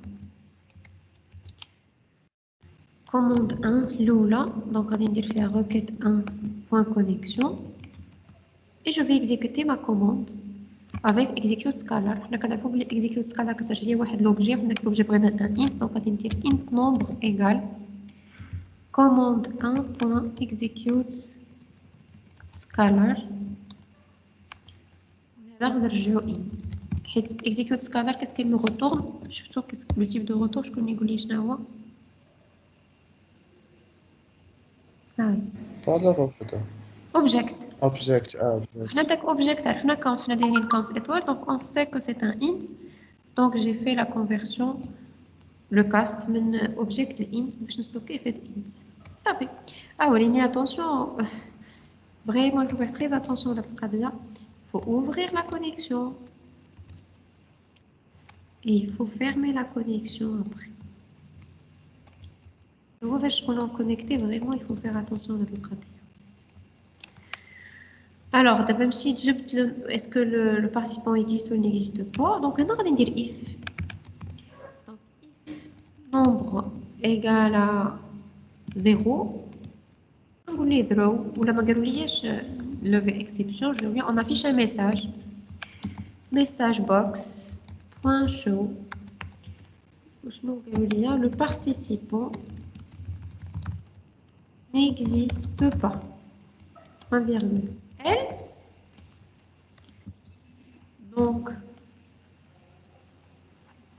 commande 1 الاولى. donc غادي ندير فيها requête 1 point connexion et je vais exécuter ma commande. avec execute scalar. حنا كنعرفوا بلي execute scalar كتعني هي واحد l'objet وحنا l'objet بغينا un int donc غادي ندير int nombre égal commande 1.execute scalar هذا غنرجعو int حيت execute scalar qu'est-ce qu'il me retourne شفتوا le type de retour شكون يقول لي شنو هو فالور هذا object اوبجيكت حنا داك object عرفنا count حنا دايرين count étoile donc on sait que c'est un int donc j'ai fait la conversion le cast من object l'int باش نستوكيه في int صافي وليني attention vraiment il faut faire très attention à la القضيه il faut ouvrir la connexion et il faut fermer la connexion après donc فاش تكونوا connecté vraiment il faut faire attention à la القضيه. Alors, d'abord, est-ce que le participant existe ou n'existe pas? Donc, on va dire if. Donc, if nombre égal à 0, on va dire draw, ou la magaroulièche lever exception, on affiche un message. Message box, point show. Le participant n'existe pas. Point virgule. Else, donc,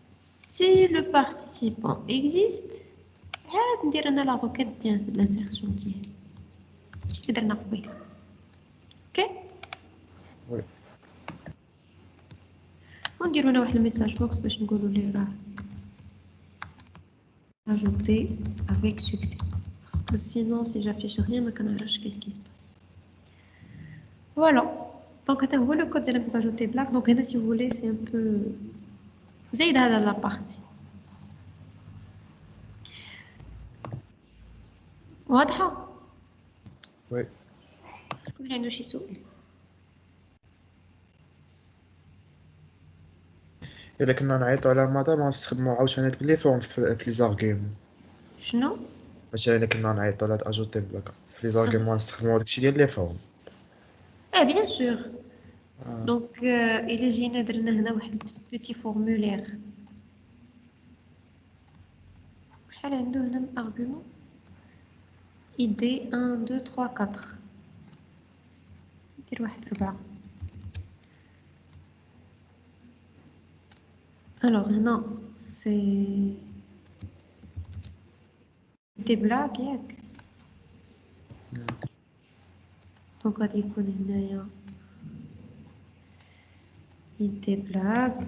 si le participant existe, on va la requête d'insertion. Ok? Oui. On dirait un message box pour ajouter avec succès. Parce que sinon, si j'affiche rien, je ne sais pas qu'est-ce qui se passe. Voilà. Donc, vous le code de ajouter black. Donc, si vous voulez, c'est un peu زايدة dans la partie. واضحة؟ وي شكون عنده شي سؤال؟ الا كنا نعيطوا على مدام غنستخدموا عاوتاني هاد لي فورم في لي زارغيم شنو؟ مثلا الا كنا نعيطوا على هاد اجوتي بلاك في لي زارغيم غنستخدموا داكشي ديال لي فورم. bien sûr. Donc, il est général درنا هنا واحد petit formulaire. شحال عنده هنا من argument؟ ID 1 2 3 4. ندير واحد 4. Alors هنا c'est des blagues ياك. Donc غادي يكون هنايا ID blague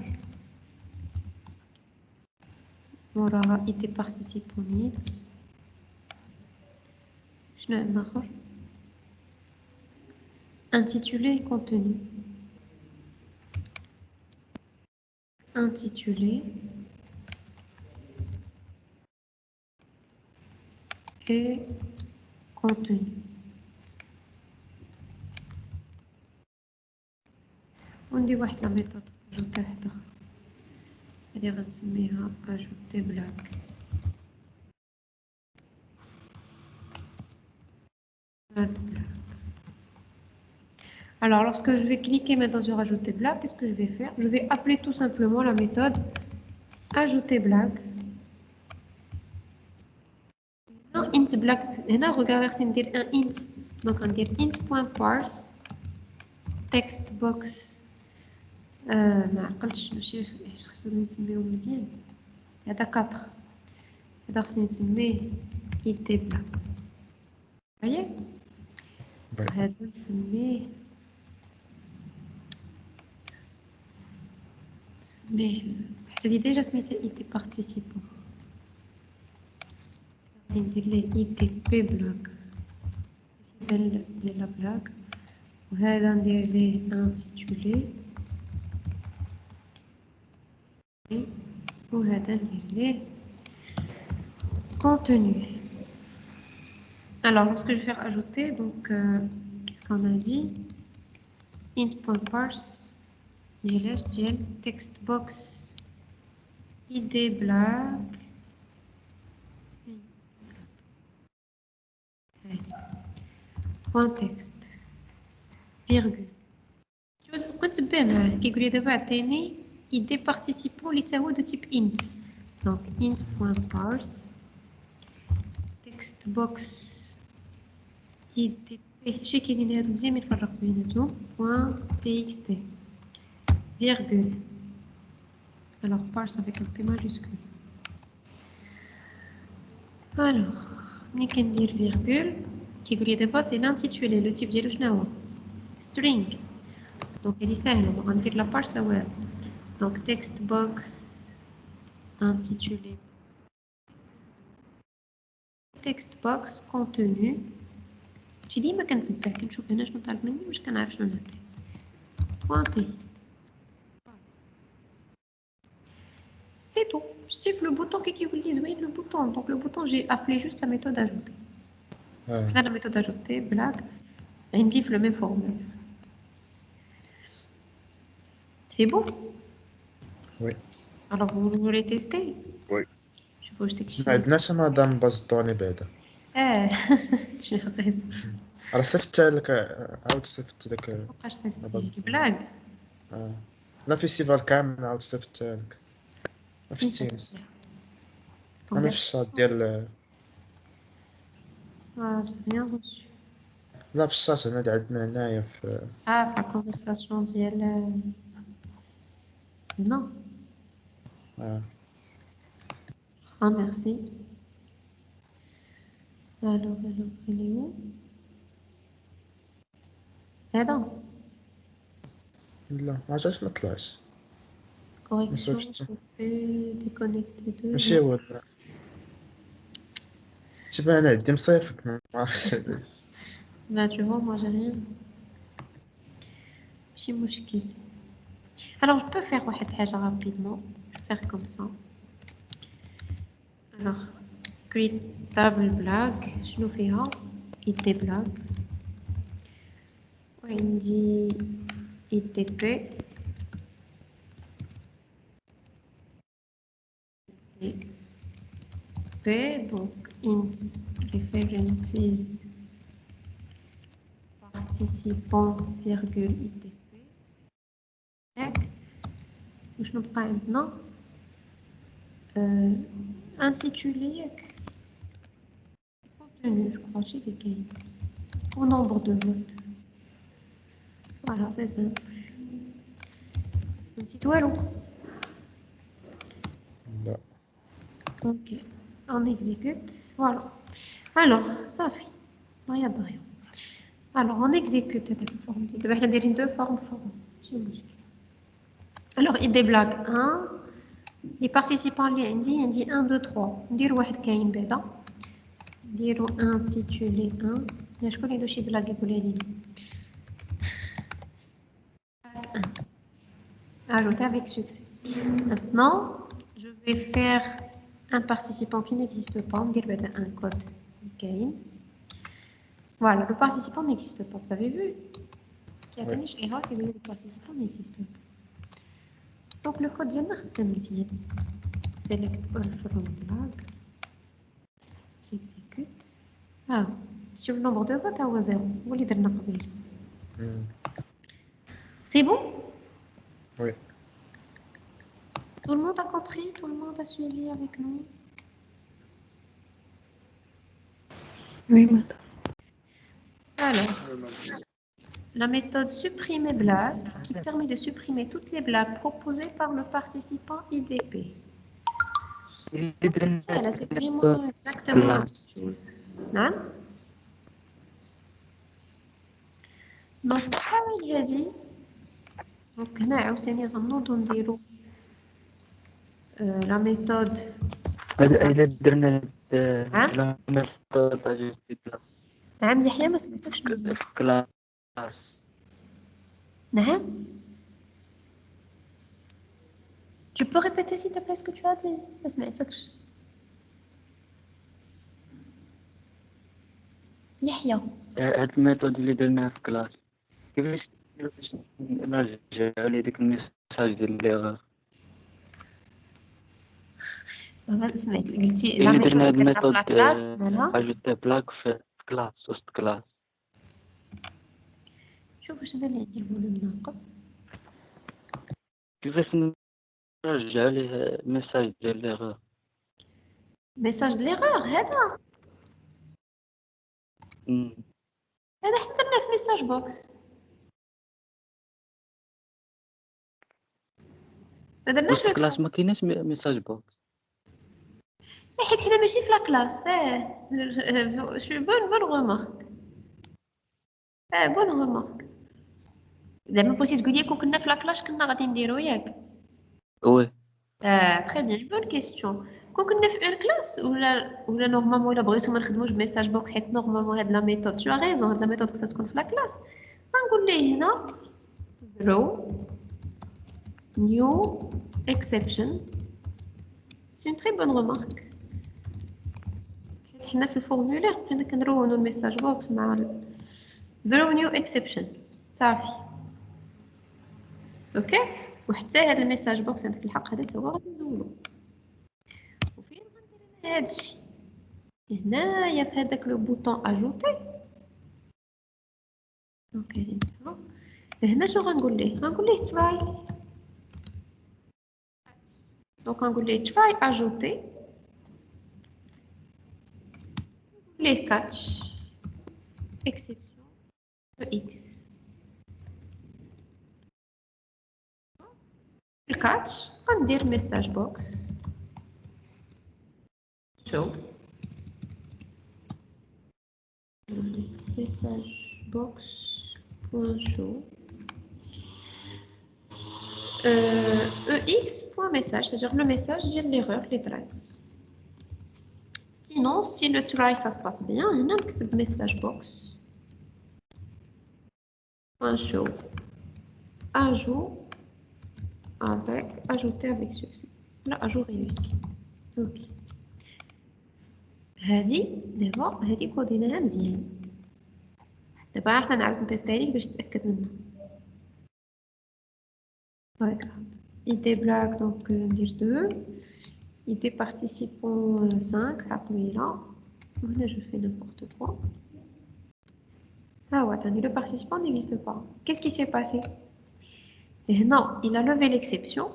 وراها ID participant needs. شنو عندنا آخر؟ Intitulé contenu. Intitulé et contenu. وندير واحد لا ميثود اجوتي واحده اخرى هادي غنسميها اجوتي بلاك. Alors, lorsque je vais cliquer maintenant sur ajouter blague, qu'est-ce que je vais faire? Je vais appeler tout simplement la méthode ajouter blague. Non, int blague. Et là, regardez, c'est dire un int. Donc, on dit int.parse text box. ما عقلتش ماشي خصنا نسميو مزيان. هذا 4. هذا خصني نسميه int blague. voyez? هذا نسميه حتى لي ديجا سميتها اي بارتيسيبون غادي ندير ليه اي بي بلاك ديال لا بلاك وهذا ندير ليه انتيتولي وهذا ندير ليه contenu. Alors lorsque je vais faire ajouter donc qu'est-ce qu'on a dit int.parse ديال text box id black point text virgule. Tu vois pourquoi تتبع معاه كيقول لي دابا عطيني ايدي بارتيسيبون اللي تا هو دو تيب انت دونك int.parse text box idp شي كاينين هادو مزيان ملي فرقت بيناتهم .txt virgule alors parse avec un p majuscule alors ملي كندير virgule كيقول لي دابا سي l'intitulé لو تيب ديالو شنو هو string دونك هادي ساهله ما غندير لا بارس لا والو دونك text box intitulé text box contenu شي ديما كنتبع كنشوف هنا شنو طالب مني واش كنعرف شنو نعطي .txt c'est tout شتي في لو بوطون كيقول لي زوين لو بوطون دونك لو بوطون جي ابلي جوست لا ميثود اجوتي هذا لا ميثود اجوتي بلاك عندي في لو ميم فورمول c'est bon Oui. alors vous voulez tester Oui. شوفوا واش داكشي ما عندناش مدام باز دوني بعدا تشي خطيس راه صيفط لك عاود صيفط لك مابقاش صيفطتي بلاك لا فيستيفال كامل عاود صيفط لك في التيمز انا في الشات ديال جي ريان reçu لا في الشات هنا عندنا هنايا في في لا كونفرساسيون ديال نو merci alors il est où هذا لا ما جاش ما طلعش correction صيفط déconnecté de ماشي هو شبه انا عندي مصيفط ما عرفتش علاش bah tu vois moi j'ai rien ماشي مشكل alors je peux faire واحد الحاجه rapidement je vais faire comme ça alors create table blag شنو فيها id blag وعندي idp donc int references participant virgule idp وشنو بقى عندنا intitulé contenu je crois chez les gains au nombre de votes voilà c'est simple نسيت والو لا ok on exécute voilà alors صافي ضايع alors on exécute هذاك الفورم دابا حنا دايرين دو فورم ماشي مشكل alors id blague 1 les participants اللي عندي 1 2 3 ندير واحد كاين بعدا نديرو intitulé 1 يا شكون اللي يدو شي بلاك يقولها لينا ajouter avec succès maintenant je vais faire un participant qui n'existe pas ندير بعدا un code كاين voilà le participant n'existe pas vous avez vu كيعطيني شي erreur كيقول لي le participant n'existe pas donc le code ديالنا خدام مزيان select all from blag j'exécute شوف le nombre de votes هو 0 هو اللي درنا قبيل c'est bon oui tout le monde a compris tout le monde a suivi avec nous oui madame alors la méthode supprimer blague qui permet de supprimer toutes les blagues proposées par le participant IDP. C'est vraiment exactement la même chose. Non? Donc, j'ai dit, donc, on a obtenu la méthode. إذا درنا لا ميثود أجوستي نعم يحيى ما سمعتكش في كلاس نعم Tu peux répéter s'il te plaît ce que tu as dit ما سمعتكش يحيى هاد الميثود اللي درناها في كلاس كيفاش نرجعوا لي ديك الميساج ديال لي ما سمعت قلتي اللي درنا هاد درنا في الميثود لا كلاس مالها اجوتي بلاك في كلاس وسط كلاس شوف واش انا اللي عندي الفوليوم ناقص كيفاش نرجع ليه ميساج ديال ليغور؟ ميساج ليغور هذا حنا درناه في ميساج بوكس. ما درناش وسط الكلاس ما كايناش ميساج بوكس. حيت حنا ماشي في لا كلاس. شو بون غومارك. بون غومارك. زعما بغيتي تقولي كون كنا في لا كلاس كنا غادي نديرو ياك. وي تري بيان بون كيسيون. كون كنا في اون كلاس ولا نورمالمون الا بغيتو ما نخدموش بميساج بوكس حيت نورمالمون هاد لا ميثود تو ريزون هاد لا ميثود خصها تكون في لا كلاس. غنقول ليه هنا throw new exception. سي اون تري بون remarque. حيت حنا في الفورمولير بقينا كنرونو الميساج بوكس مع throw new exception صافي. اوكي وحتى هاد الميساج بوكس عندك الحق هذا تا هو غادي نزولو. وفين غندير انا هادشي هنايا في هذاك لو بوطون اجوتي. اوكي هنا شنو غنقول ليه؟ غنقول ليه تراي. دونك غنقول ليه تراي اجوتي ليه كاتش اكسبسيون اكس. الكاتش غندير ميساج بوكس شو message box point show ex point message, c'est-à-dire le message j'ai l'erreur les traces. Sinon si le try ça se passe bien on a le message box point show ajout avec ajouter avec succès. Là ajout réussi. Ok دابا هادي كوديناها مزيان. دابا حنا نعاود نتيستي ليك باش تتاكد منها. idée blague donc ندير 2 idée participant 5 عطويله وهنا je fais n'importe quoi. Ah ouais, attendez, le participant n'existe pas. Qu'est-ce qui s'est passé? Non, il a levé l'exception.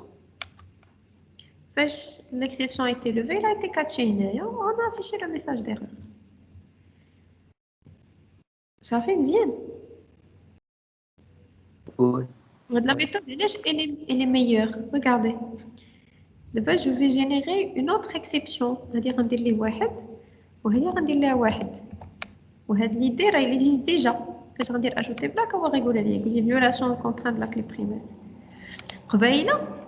L'exception a été levée, il a été catché. On a affiché le message d'erreur. Ça fait bien. وي La méthode, elle est meilleure. Regardez. D'abord, je vais générer une autre exception. C'est-à-dire, on dit les واحد, ou on dit les واحد. Ou l'idée, il existe déjà. Je vais dire ajouter blague, on va rigoler. Il y a violation de contrainte de la clé primaire. قبيله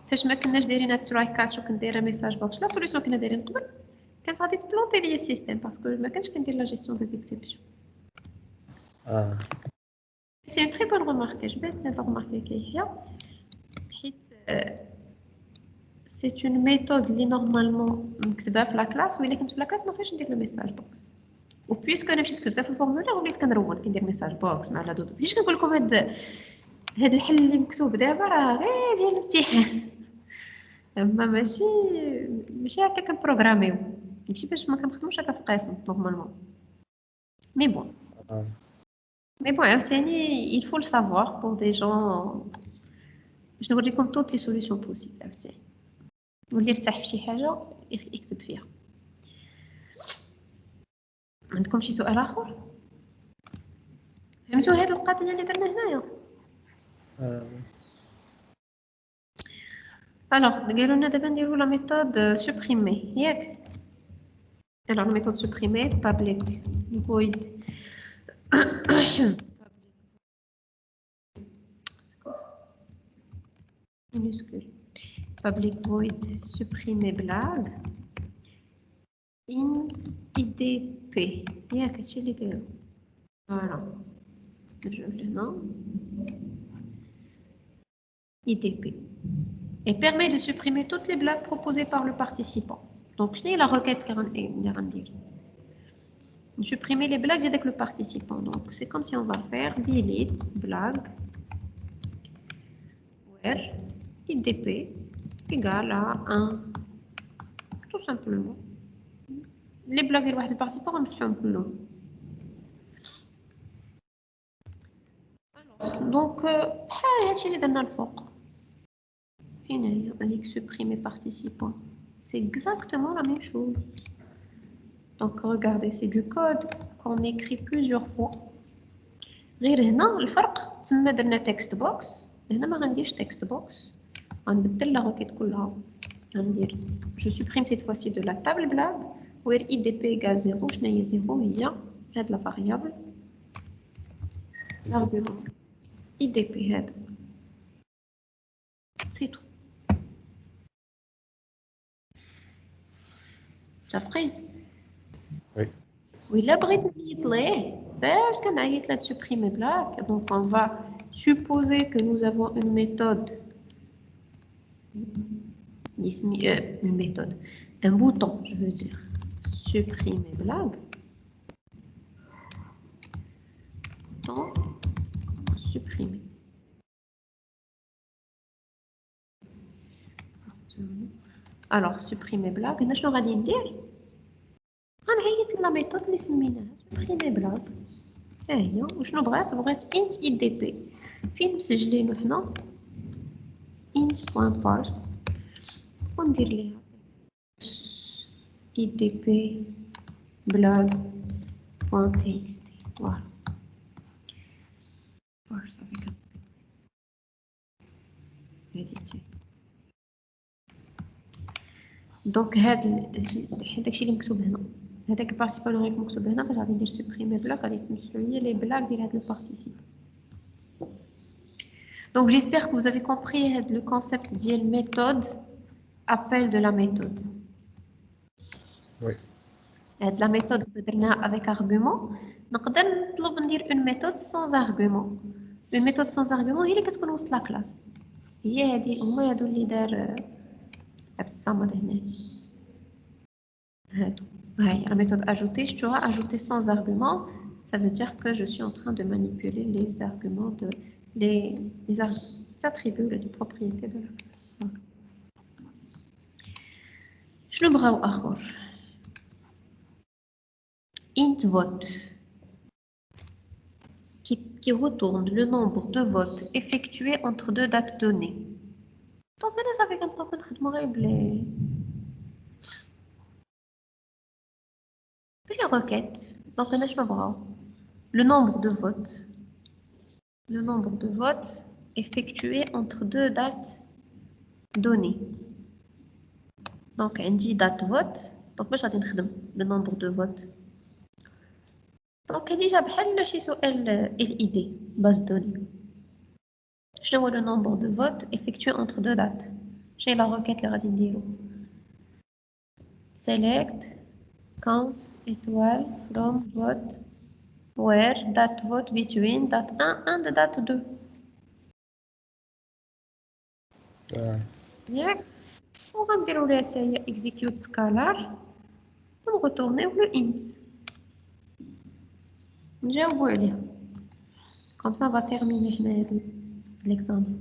فاش ما كناش دايرين هاد تراي كاتش وكندير ميساج بوكس لا سوليسيون كنا دايرين قبل كانت غادي تبلونتي ليا السيستيم باسكو ما كنتش كندير لا جيستيون دي زيكسيبسيون. سي اون تري بون رومارك. جبت هاد رومارك كيفية حيت سي اون ميثود اللي نورمالمون مكتبها في لا كلاس وإلا كنت في لا كلاس ما فاش ندير لو ميساج بوكس. و بويسكو انا مشيت كتبتها في الفورمولير وليت كنرون كندير ميساج بوكس مع لا دودو. كيفاش كنقول لكم هاد الحل اللي مكتوب دابا راه غير ديال الامتحان. اما ماشي هكا كنبروغراميو ماشي باش ما كنخدموش هكا في القسم نورمالمون. مي بون عاوتاني il faut le savoir pour des gens باش نوريكم toutes les solutions possibles. عاوتاني واللي يرتاح في شي حاجه يكتب فيها. عندكم شي سؤال اخر؟ فهمتوا هاد القضيه اللي درنا هنايا؟ Alors, قالوا لنا دابا نديرو لا ميثود سوبريمي ياك. Alors la méthode supprimée public void minuscule public void supprimer blague int idp ياك هادشي اللي قالوا. فوالا نرجعو لهنا idp et permet de supprimer toutes les blagues proposées par le participant. Donc, je n'ai la requête qui dire. Supprimer les blagues avec le participant. Donc, c'est comme si on va faire delete blague where idp égale à 1. Tout simplement. Les blagues du participant, on se fait donc, هادشي اللي درنا الفوق. avec supprimer participant. C'est exactement la même chose. Donc regardez, c'est du code qu'on écrit plusieurs fois. غير هنا الفرق تما درنا text box. هنا ما غنديرش text box. غنبدل la requête كلها. غندير je supprime cette fois-ci de la table blague where idp égale 0. شنو هي 0 هي هاد la variable l'argument idp هذا. C'est tout. متفقين؟ Oui. وإلا بغيت نعيط ليه فاش كنعيط لهاد supprimer blague, donc on va supposer que nous avons une méthode, une méthode, un bouton, je veux dire, supprimer blague, bouton supprimer. Alors supprimer blague, هنا شنو غادي ندير؟ غنعيط لا ميثود اللي سميناها supprimer blague. ها هي. وشنو بغات int idp فين مسجلينو حنا int.parse وندير ليها idp blague.txt. voilà parse avec هادي. دونك داكشي اللي مكتوب هنا، هذاك البارتيسيبال اللي مكتوب هنا فاش غادي ندير سوبريمي بلاك غادي تمثلوا لي لي بلاك ديال هاد البارتيسيبال. Donc j'espère que vous avez compris le concept ديال méthode, appel de la méthode. Oui. هاد la méthode درناها avec argument. نقدر نطلب ندير une méthode sans argument. Une méthode sans argument هي اللي كتكون وسط لا كلاس. هي هادي هما هادو اللي دار هاد الصمد هنا. هادو. هاي la méthode ajouter, je dois ajouter sans argument. Ça veut dire que je suis en train de manipuler les arguments de les attributs, les propriétés de la classe. شنو بغاو آخر؟ int vote qui retourne le nombre de votes effectués entre deux dates données. Donc هنا صافي كنبقاو كنخدمو غير بلي requêtes. Donc هنا شنو بغاو؟ Le nombre de votes effectués entre deux dates données. Donc عندي date vote. Donc باش غادي نخدم le nombre de votes. Donc هادي جا بحال شي سؤال LID base de données. شنو هو le nombre de votes effectués entre deux dates. شنو هي la requête اللي غادي نديرو؟ select count étoile from vote where date vote between date 1 and date 2. ياك وغنديرو ليها حتى هي execute scalar ونغوتورنيو لو int نجاوبو عليها. comme ça on va terminer حنا هاد l'examen.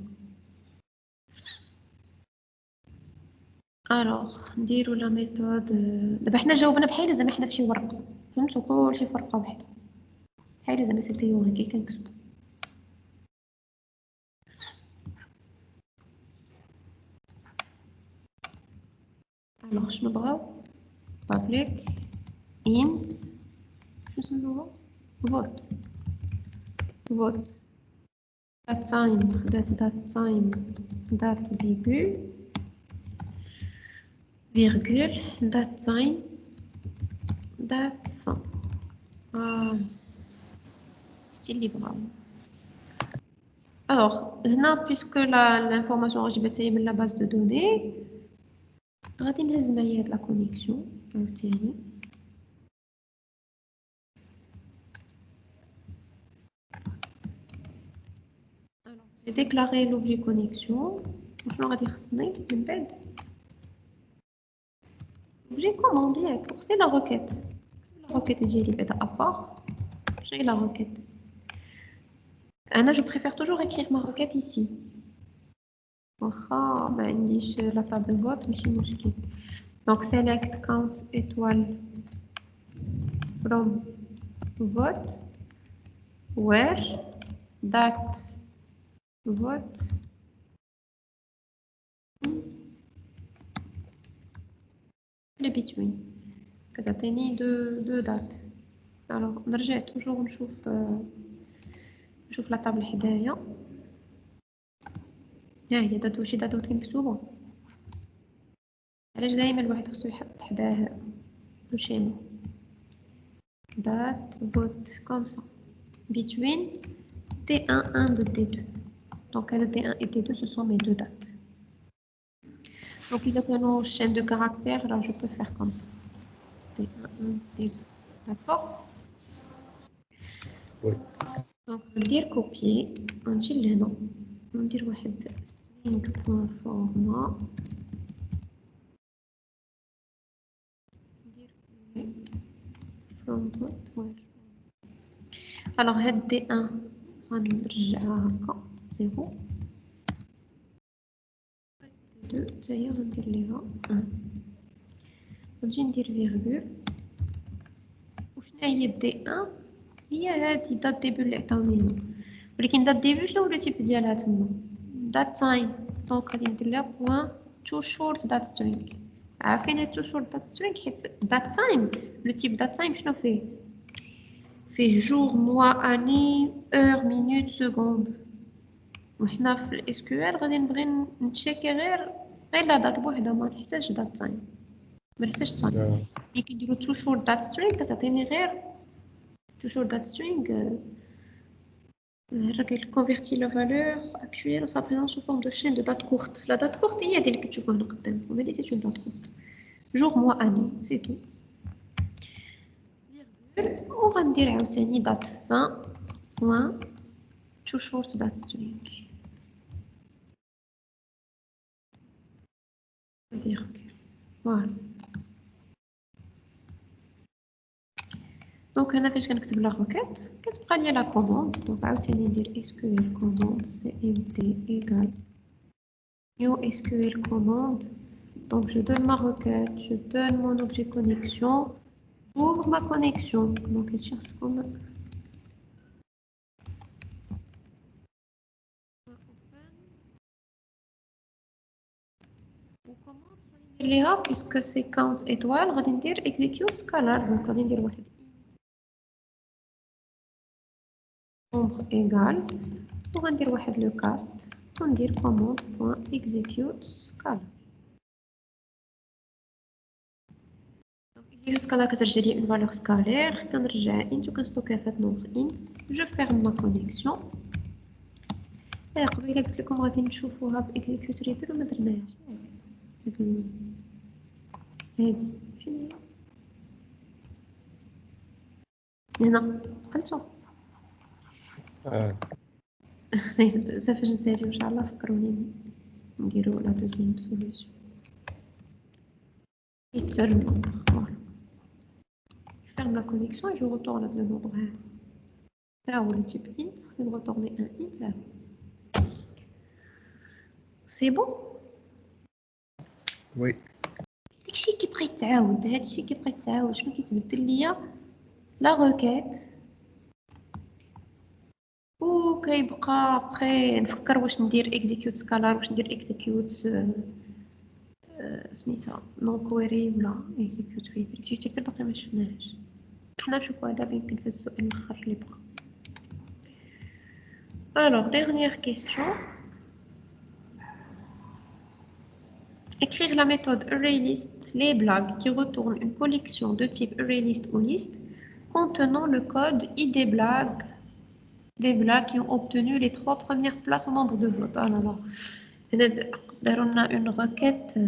alors نديرو لا ميثود. دابا حنا جاوبنا بحال زعما حنا فشي ورقه، فهمتوا كلشي في ورقه وحده بحال زعما سي تيوري كي كنكتبو. alors شنو بغاو؟ public int شنو هو vote date time date début virgule date time date fin. c'est اللي بغاو. alors هنا puisque l'information جبتها هي من la base de données غادي نهز معايا هاد لا كونيكسيون عاوتاني. j'ai déclaré l'objet connexion. شنو غادي خصني من بعد؟ l'objet commande ياك خصني لا requête. لا requête ديالي بعدا ابار. شنو هي لا requête؟ انا je préfère toujours écrire ma requête ici. واخا ما عنديش لا table vote ماشي مشكل. donc select count étoile from vote where date vote les between كتعطيني دو دات. الوغ نرجع توجور نشوف لا طابل حدايا. ها هي دات وشي دات مكتوبه. علاش دائما الواحد خصو يحط حداه الشيما date vote comme ça between T1 and T2. Donc le T1 et T2 ce sont mes deux dates. Donc il y a nos chaînes de caractères, là je peux faire comme ça T1 and T2. D'accord? Oui. Donc on va dire copier, on dit le nom, on dit واحد string.format. Alors هاد D1 غنرجعها هكا 0 2 حتى هي غندير ليها 1 غنجي ندير فيرغول. وشنو هي D1 هي هادي دات ديبي اللي عطاوني هنا، ولكن دات ديبي شنو هو التيب ديالها تما دات تايم. دونك غادي ندير لها بوين تو شورت دات سترينغ. عارفين هاد تو شورت دات سترينغ حيت دات تايم لو تيب دات تايم شنو فيه jour, mois, année, heure, minute, seconde. وحنا في الاس كيو ال غادي نبغي نتشيكي غير لا دات بوحدها، ما نحتاجش دات تايم، ما نحتاجش تايم. ملي كنديرو توشور دات سترينغ كتعطيني غير توشور دات سترينغ راك كونفيرتي لا فالور اكtuelle وسا بريزونس سو فورم دو شين دو دات كورت. لا دات كورت هي اللي كتشوفوها هنا قدامكم، هادي سي اون دات كورت jour, mois, année, سي تو. وغندير عاوتاني دات فان بوين تو شورت دات سترينغ فيرغول. فوالا دونك هنا فاش كنكتب لا روكيت كتبقى لي لا كوموند. دونك عاوتاني ندير اس كيو ال كوموند سي ام تي ايكال نيو اس كيو ال كوموند. دونك je donne ma requête, je donne mon objet connexion, j'ouvre ma connexion. Donc هادشي خصكم ليها puisque c'est count étoile غادي ندير execute scalar. donc غادي ندير واحد nombre égal وغندير واحد لو كاست وندير commande point execute scalar. execute scalar كترجع لي une valeur scalaire كنرجع int وكنستوكيها في هاد nombre int. je ferme ma connexion. قبيله قلت لكم غادي نشوفوها باكزيكيوت ريدر وما درناهاش. هادي شنو هي هنا قلتو صافي نساليو ان شاء الله فكروني نديرو لا دوزيام سوليوشن يترن. فوالا ferme la connexion et je retourne le nombre là où le type int c'est de retourner un int. C'est bon. Oui. داكشي كيبقى يتعاود، هادشي كيبقى يتعاود. شنو كيتبدل ليا لا روكيت وكيبقى بخي نفكر واش ندير اكزيكيوت سكالار واش ندير اكزيكيوت سميتها نون كويري ولا اكزيكيوت ريدر. اكزيكيوت ريدر باقي ما شفناهاش. حنا نشوفوها دابا يمكن في السؤال الاخر اللي بقى. alors dernière question. Écrire la méthode ArrayList les blagues qui retournent une collection de type ArrayList ou liste contenant le code ID blagues des blagues qui ont obtenu les 3 premières places au nombre de votes. Ah là là. On a une requête.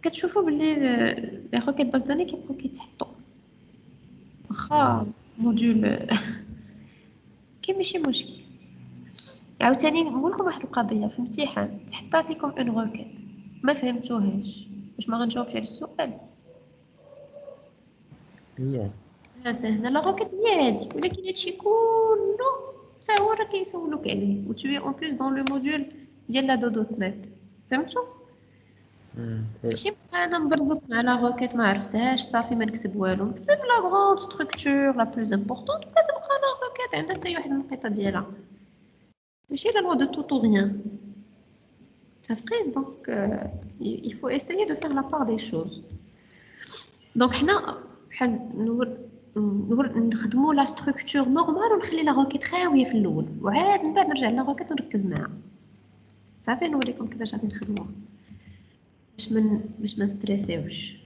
كتشوفوا باللي les requêtes base données كيبقاو كيتحطوا واخا موديول كاين ماشي مشكل. عاوتاني نقول لكم واحد القضيه في الامتحان تحطات لكم اون روكيت ما فهمتوهاش واش ما غنجاوبش على السؤال. لا هنا لا روكيت هي هادي ولكن هادشي كله حتى هو راه كيسولوك عليه و tu es en plus dans le module ديال لا دوت نت. فهمتوا؟ ماشي بقى انا نبرزق مع لا روكيت ما عرفتهاش صافي ما نكتب والو. نكتب لا غروند ستركتور لا بلوز امبورطونط وكتبقى لا روكيت عندها حتى هي واحد النقيطه ديالها. ماشي لا لوا دو توت او غيان. C'est vrai, donc il faut essayer de faire la part des choses. Donc, nous نخدموا la structure normale ونخلي la requête خاوية في الأول وعاد من بعد نرجع la requête ونركز معها. صافي نوريكم كيفاش غادي نخدموها باش ما نستريسيوش.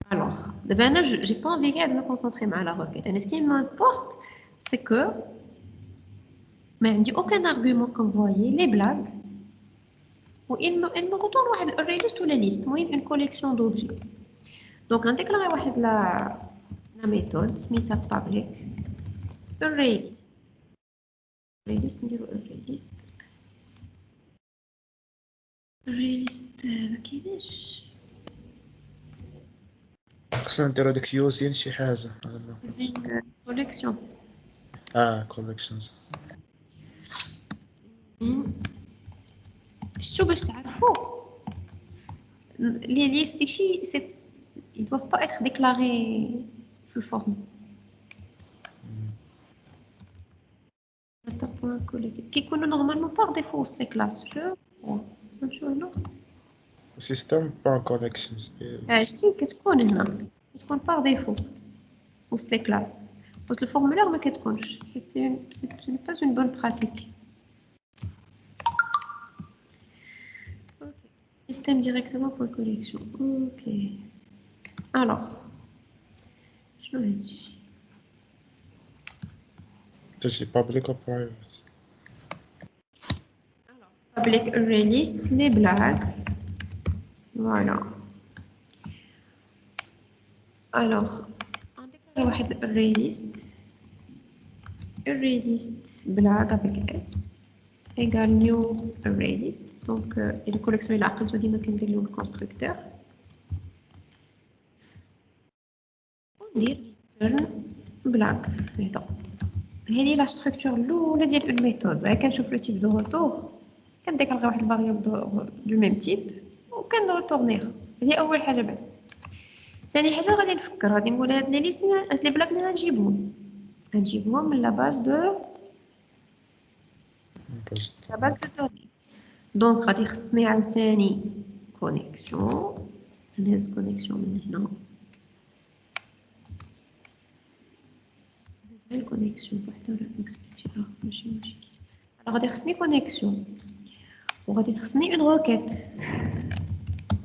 Alors, d'abord, j'ai pas envie de me concentrer sur la requête. Et ce qui m'importe, c'est que mais il n'y a aucun argument comme vous voyez, les blagues, ou il me retourne un array list ou la liste, une collection d'objets. Donc, on déclare la méthode, smith public, array list. Array list, on dit array list. Array list, كيفاش؟ خصنا نديرو داك يوزين شي حاجة. زين collection. collections. شتو باش تعرفوا les listes داكشي ils doivent pas être déclarés sous forme كيكونوا normalement par défaut وسط les classes non System par collections. شتي كتكون هنا كتكون par défaut وسط les classes وسط الفورمulaire ما كتكونش حيت ce n'est pas une bonne pratique. Système directement pour collection. Ok. Alors, je vais dire. C'est public ou private? Alors, public array list, les blagues. Voilà. Alors, on déclare un array list. Array list blague avec S. Égale new array list. Donc, la collection est là. Je dis que c'est le constructeur. On dit return blague. هذه la structure الاولى ديال une méthode. كنشوف le type de retour. كنديكلاري واحد الفاريابل du même type وكنريتورنيها. هذه اول حاجه بعد. ثاني حاجه غادي نفكر غادي نقول هاد لي ليست هاد لي بلاك منين غنجيبهم من لا باز دو دوني. دونك غادي خصني عاوتاني كونيكسيون نهز كونيكسيون من هنا نهز الكونيكسيون وحده ولا نكتب ماشي مشكل. غادي خصني كونيكسيون وغادي تخصني اون روكيت.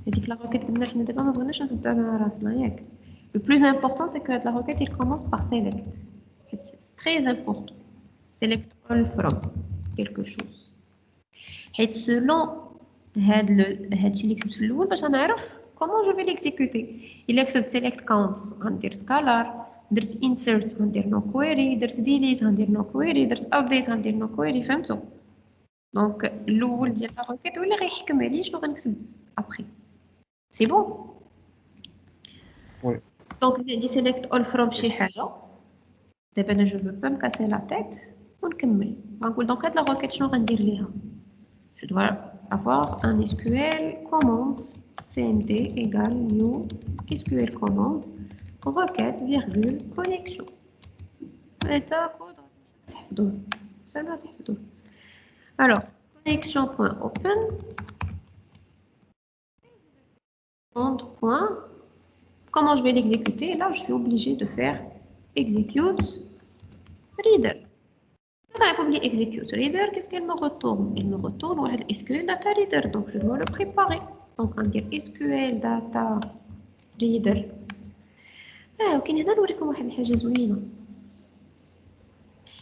هذيك لا روكيت قلنا حنا دابا ما بغيناش نصدعوا على راسنا ياك. Le plus important c'est que la requête il commence par select. C'est très important. Select all from quelque chose. حيت selon هادشي اللي كتبت في الاول باش نعرف comment je vais l'exécuter. الا كتبت select counts غندير scalar، درت insert غندير no query، درت delete غندير no query، درت update غندير no query. فهمتوا؟ دونك الاول ديال لا روكيت هو اللي غيحكم عليه شنو غنكتب après. C'est bon? Oui. Donc عندي select all from شي حاجه. دابا انا جو veux pas me casser la tête ونكمل. غنقول دونك هاد لا روكيت شنو غندير ليها. Je dois avoir un SQL commande cmd égale new SQL commande requête virgule connexion. هذا كود تحفظوه سما تحفظوه. Alors connexion.open commande point. Comment je vais l'exécuter? Là, je suis obligée de faire execute reader. Il faut oublier execute reader. Qu'est-ce qu'elle me retourne? Elle me retourne SQL data reader. Donc, je dois le préparer. Donc, on dit SQL data reader. وكاين هنا نوريكم واحد الحاجه زوينه.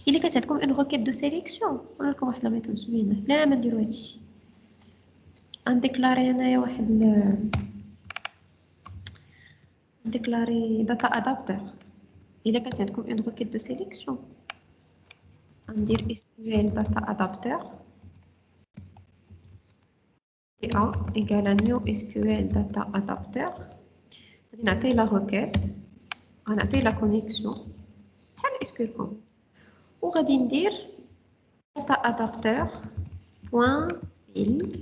الا كانت عندكم ان روكيت دو سيليكسيون نوريكم واحد لا ميثود زوينه بلا ما نديرو هادشي. غنديكلاري انايا واحد نديكلاري داتا ادابتر. الا كانت عندكم ان روكيت دو سيليكسيون غندير SQL data adapter A égale new SQL data adapter. غادي نعطي لا روكيت غنعطي لا كونيكسيون بحال SQL command وغادي ندير data adapter point fill.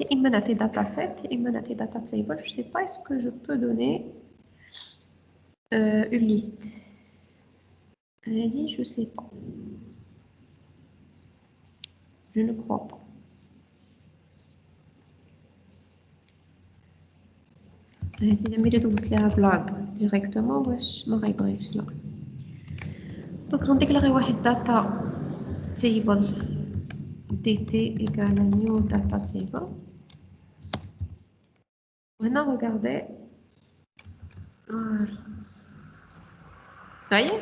يا اما نعطي data set يا اما نعطي data table. Je sais pas est-ce que je peux donner une liste. هادي je sais pas. Je ne crois pas. إذا ملي دوزت لها بلاغ ديريكتومون واش ما غيبغيش لا. دونك غنديكلاري واحد داتا تيبل dt égale à new data table. وهنا regardez. Voilà. Voyez?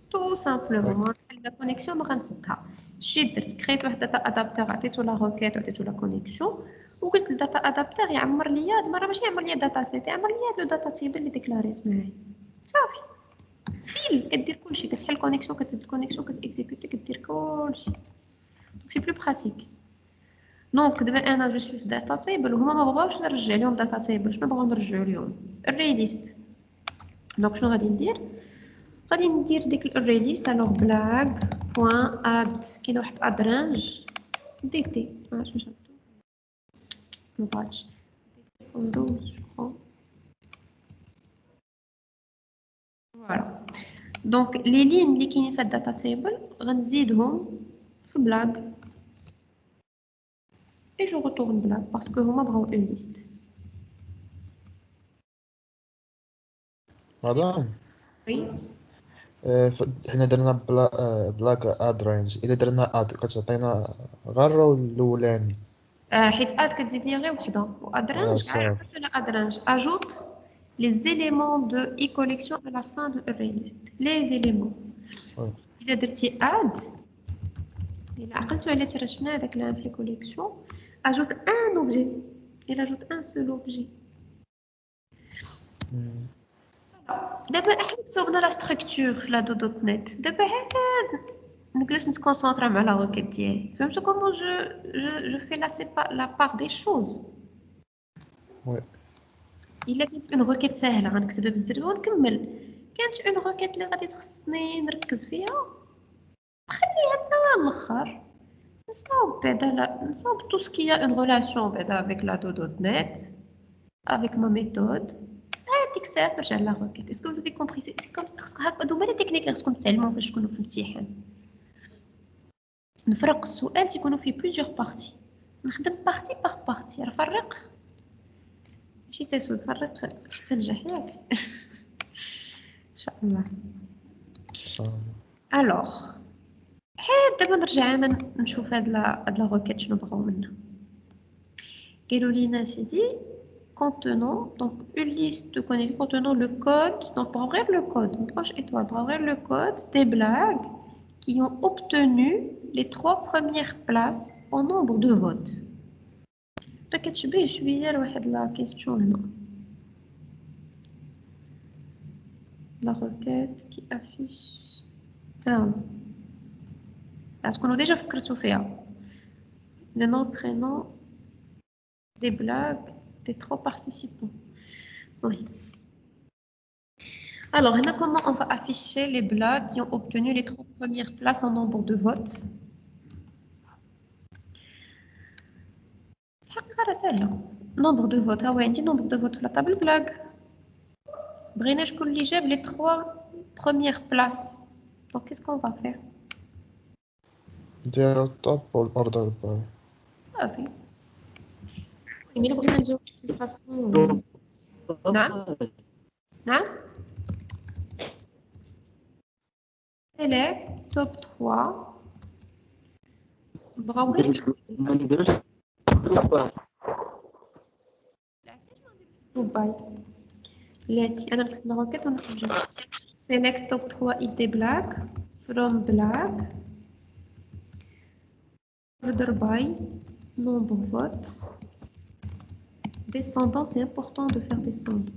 Tout simplement. La connexion ما غنسدها. شي درت كريت واحد داتا ادابتور عطيتو لا روكيت وعطيتو لا كونيكسيون وقلت للداتا ادابتور يعمر ليا هاد المره ماشي يعمر ليا داتا سيت يعمر ليا لو داتا تيبل اللي ديكلاريت معايا صافي. فيل كدير كلشي كتحل كونيكسيون كتزيد كونيكسيون كتيكزيكوتي كدير كلشي. دونك سي بلو براتيك. دونك دابا انا جو سوي في داتا تيبل وهما ما بغاوش نرجع لهم داتا تيبل. شنو بغاو نرجعو لهم؟ الري ليست. دونك شنو غادي ندير؟ غادي ندير ديك الاري ليست. الوغ بلاغ بوين اد كاين واحد اد رانج دي تي عرفت واش هادو ما بغاتش فوندوز جو فوالا. دونك لي لين اللي كاينين في الداتا تيبل غنزيدهم في بلاغ اي جو ريتورن بلاغ باسكو هما بغاو اون ليست. مدام وي حنا درنا بلاك اد رينج. الا درنا اد كتعطينا غير الرو الاولاني حيت اد كتزيد ليا غير وحده وادرانج صافي. عرفت على ادرانج اجوت les éléments de e collection à la fin de array list. les éléments وي. الا درتي اد الا عقلتوا على ترشمنا هذاك العام في الكوليكسيون اجوت ان اوبجي الا اجوت ان سول اوبجي. دابا احنا صوبنا لا ستركتور في لا دوت نت دابا نجلس نتكونسونطرا مع لا روكيت ديالي. فهمتوا كومون جو في لا بار دي شوز. وي. الا كانت اون روكيت ساهله غنكتبها بالزربه ونكمل. كانت اون روكيت اللي غادي تخصني نركز فيها خليها حتى الاخر. نصاوب بعدا نصاوب تو سكيا اون ريلاسيون بعدا افيك لا دوت نت افيك ما ميثود. ديك الساعه نرجع لا روكيت. اسكو فوزافي كومبري سي كوم خاصكم هكا هادو هما لي تكنيك اللي خاصكم تعلموهم فاش تكونوا في الامتحان. نفرق السؤال تيكونوا فيه بليزيور بارتي. نخدم بارتي باغ بارتي. نفرق ماشي تسود فرق حتى تنجح ياك ان شاء الله. الوغ دابا نرجع انا نشوف هاد لا روكيت شنو بغاو منا. قالوا لينا سيدي contenant donc une liste de connexions contenant le code. Donc pour ouvrir le code, pour ouvrir le code des blagues qui ont obtenu les 3 premières places en nombre de votes. كتشبه شويه لواحد لا كيسيون هنا. La requête qui affiche تكونوا ديجا فكرتوا فيها. Le nom, prénom des blagues des 3 participants. Oui. Alors, comment on va afficher les blagues qui ont obtenu les 3 premières places en nombre de votes? حقيقة سهلة. Nombre de votes. Ah ouais, عندي nombre de votes في la table blague. بغينا شكون اللي جاب les 3 premières places. Donc, qu'est-ce qu'on va faire? ندير الطوب والاوردر باي صافي. ملي بغينا نجاوب في فاصون. نعم نعم. select top 3 بغاو غير باي لاتي انا نكتب الروكيت ونرجع. select top 3 id black from black order by nombre vote descendant. c'est important de faire descendre.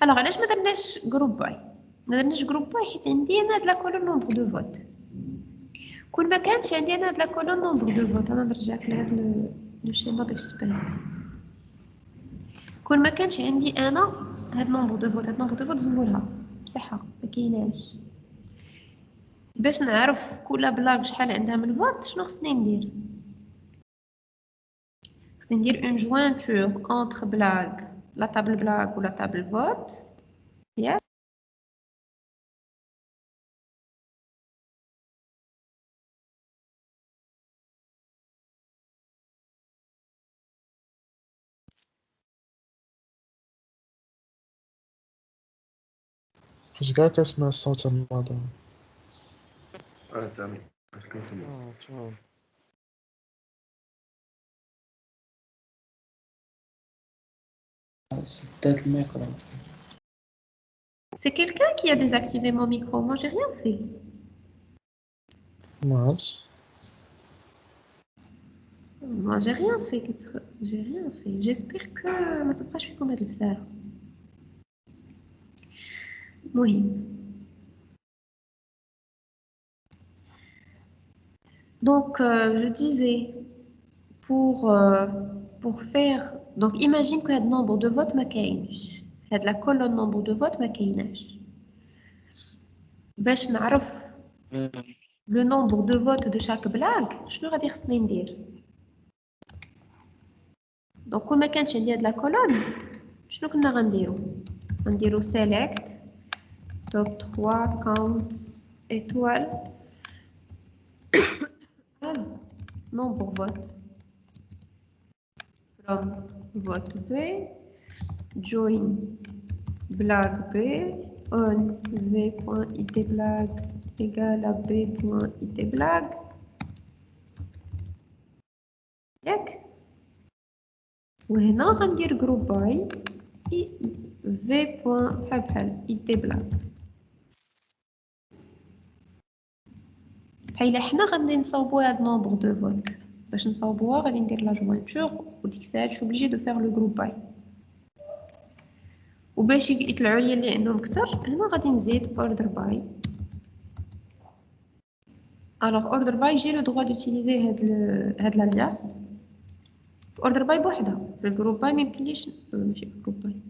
alors علاش ما درناش جروب باي؟ ما درناش جروب باي حيت عندي انا هاد لا كولون نومبر دو فوت. كل ما كانش عندي انا هاد لا كولون نومبر دو فوت انا نرجعك لهاد لو شيما باش تبان. كل ما كانش عندي انا هاد نومبر دو فوت هاد نومبر دو فوت زمولها بصحه ما كايناش. باش نعرف كل بلاك شحال عندها من فوت شنو خصني ندير؟ خصني ندير اون جوانتور اونتر بلاك لا تابل بلاك ولا تابل فوت ياك حيت كاع كنسمع الصوت الماضي. تمام. اش كنسمع؟ تمام. سدات الميكرو. C'est quelqu'un qui a désactivé mon micro. Moi, j'ai rien fait. ما عرفتش. Moi, j'ai rien fait. J'ai rien fait. J'espère que ما تبقاش فيكم هاد البسالة. المهم. Donc, je disais, pour faire... Donc, imagine que le nombre de votes ما كاينش. هاد la colonne nombre de votes ما كايناش. باش نعرف le nombre de votes de chaque blague, شنو غادي خصني ندير؟ دونك كون ما كانش عندي هاد لا كولون شنو كنا غنديرو select top 3 count étoile as nombre vote from vote B join blague B on v.id blague égale à b.id blague ياك وهنا غندير جروب باي في بوان بحال ايدي بلاك بحال حنا غادي نصاوبو هاد نومبر دو فوت باش نصاوبوها غادي ندير لا جوينتور وديك الساعات شو اوبليجي دو فير لو جروب باي وباش يطلعوا لي اللي عندهم كتر هنا غادي نزيد اوردر باي الوغ اوردر باي جي لو دروا دوتيليزي هاد الالياس اوردر باي بوحدها في الجروب باي ميمكنليش ماشي في الجروب باي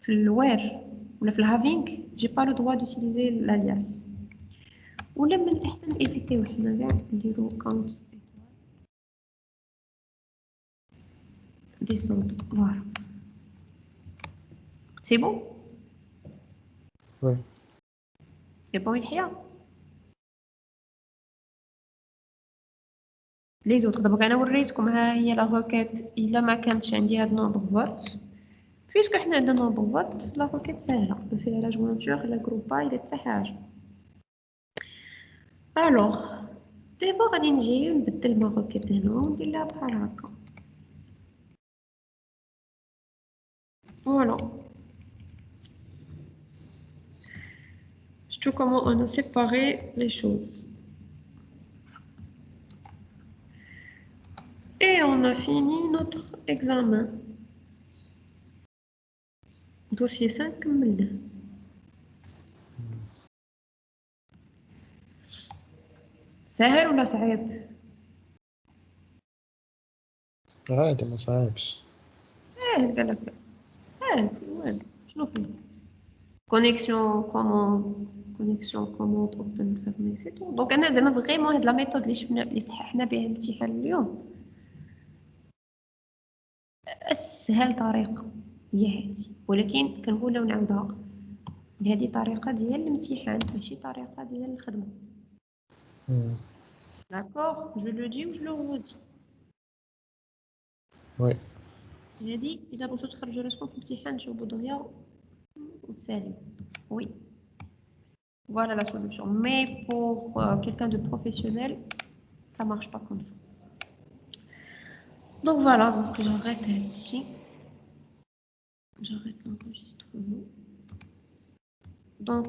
في الوير ولا في الهافينغ جي با لو دروا دوتيليزي الالياس ولا من الاحسن ايفيتيو حنا كاع نديرو كاونت ديسوند فوالا سي بون وي. سي بون يحيى لي زوطر دابا انا وريتكم ها هي لا روكيت الا ما كانتش عندي هاد نومبر فوت فيسكو حنا عندنا نومبر فوت لا روكيت ساهله ما فيها لا جوينتور لا جروب باي لا حتى حاجه الوغ دابا غادي نجي نبدل ما روكيت هنا وندير لها بحال هكا فوالا شفتوا comment on a séparé les choses et on a fini notre examen dossier 5 كملناه ساهل ولا صعيب عادي ما صعيبش. ساهل قالك ساهل والو شنو فيه كونيكسيون كوموند اوبن فيرمي سي تو دونك انا زعما فريمون هاد لا ميثود اللي شفنا اللي صححنا بها الامتحان اليوم اسهل طريقه هي هادي ولكن كنقولها ونعاودها هادي طريقه ديال الامتحان ماشي طريقه ديال الخدمه داكوغ جو لو دي و جو لو رودي وي. هادي الا بغيتو تخرجوا راسكم في الامتحان تجاوبوا دغيا وتساليو وي voilà la solution mais pour quelqu'un de professionnel ça marche pas comme ça donc voilà donc j'arrête ici j'arrête l'enregistrement donc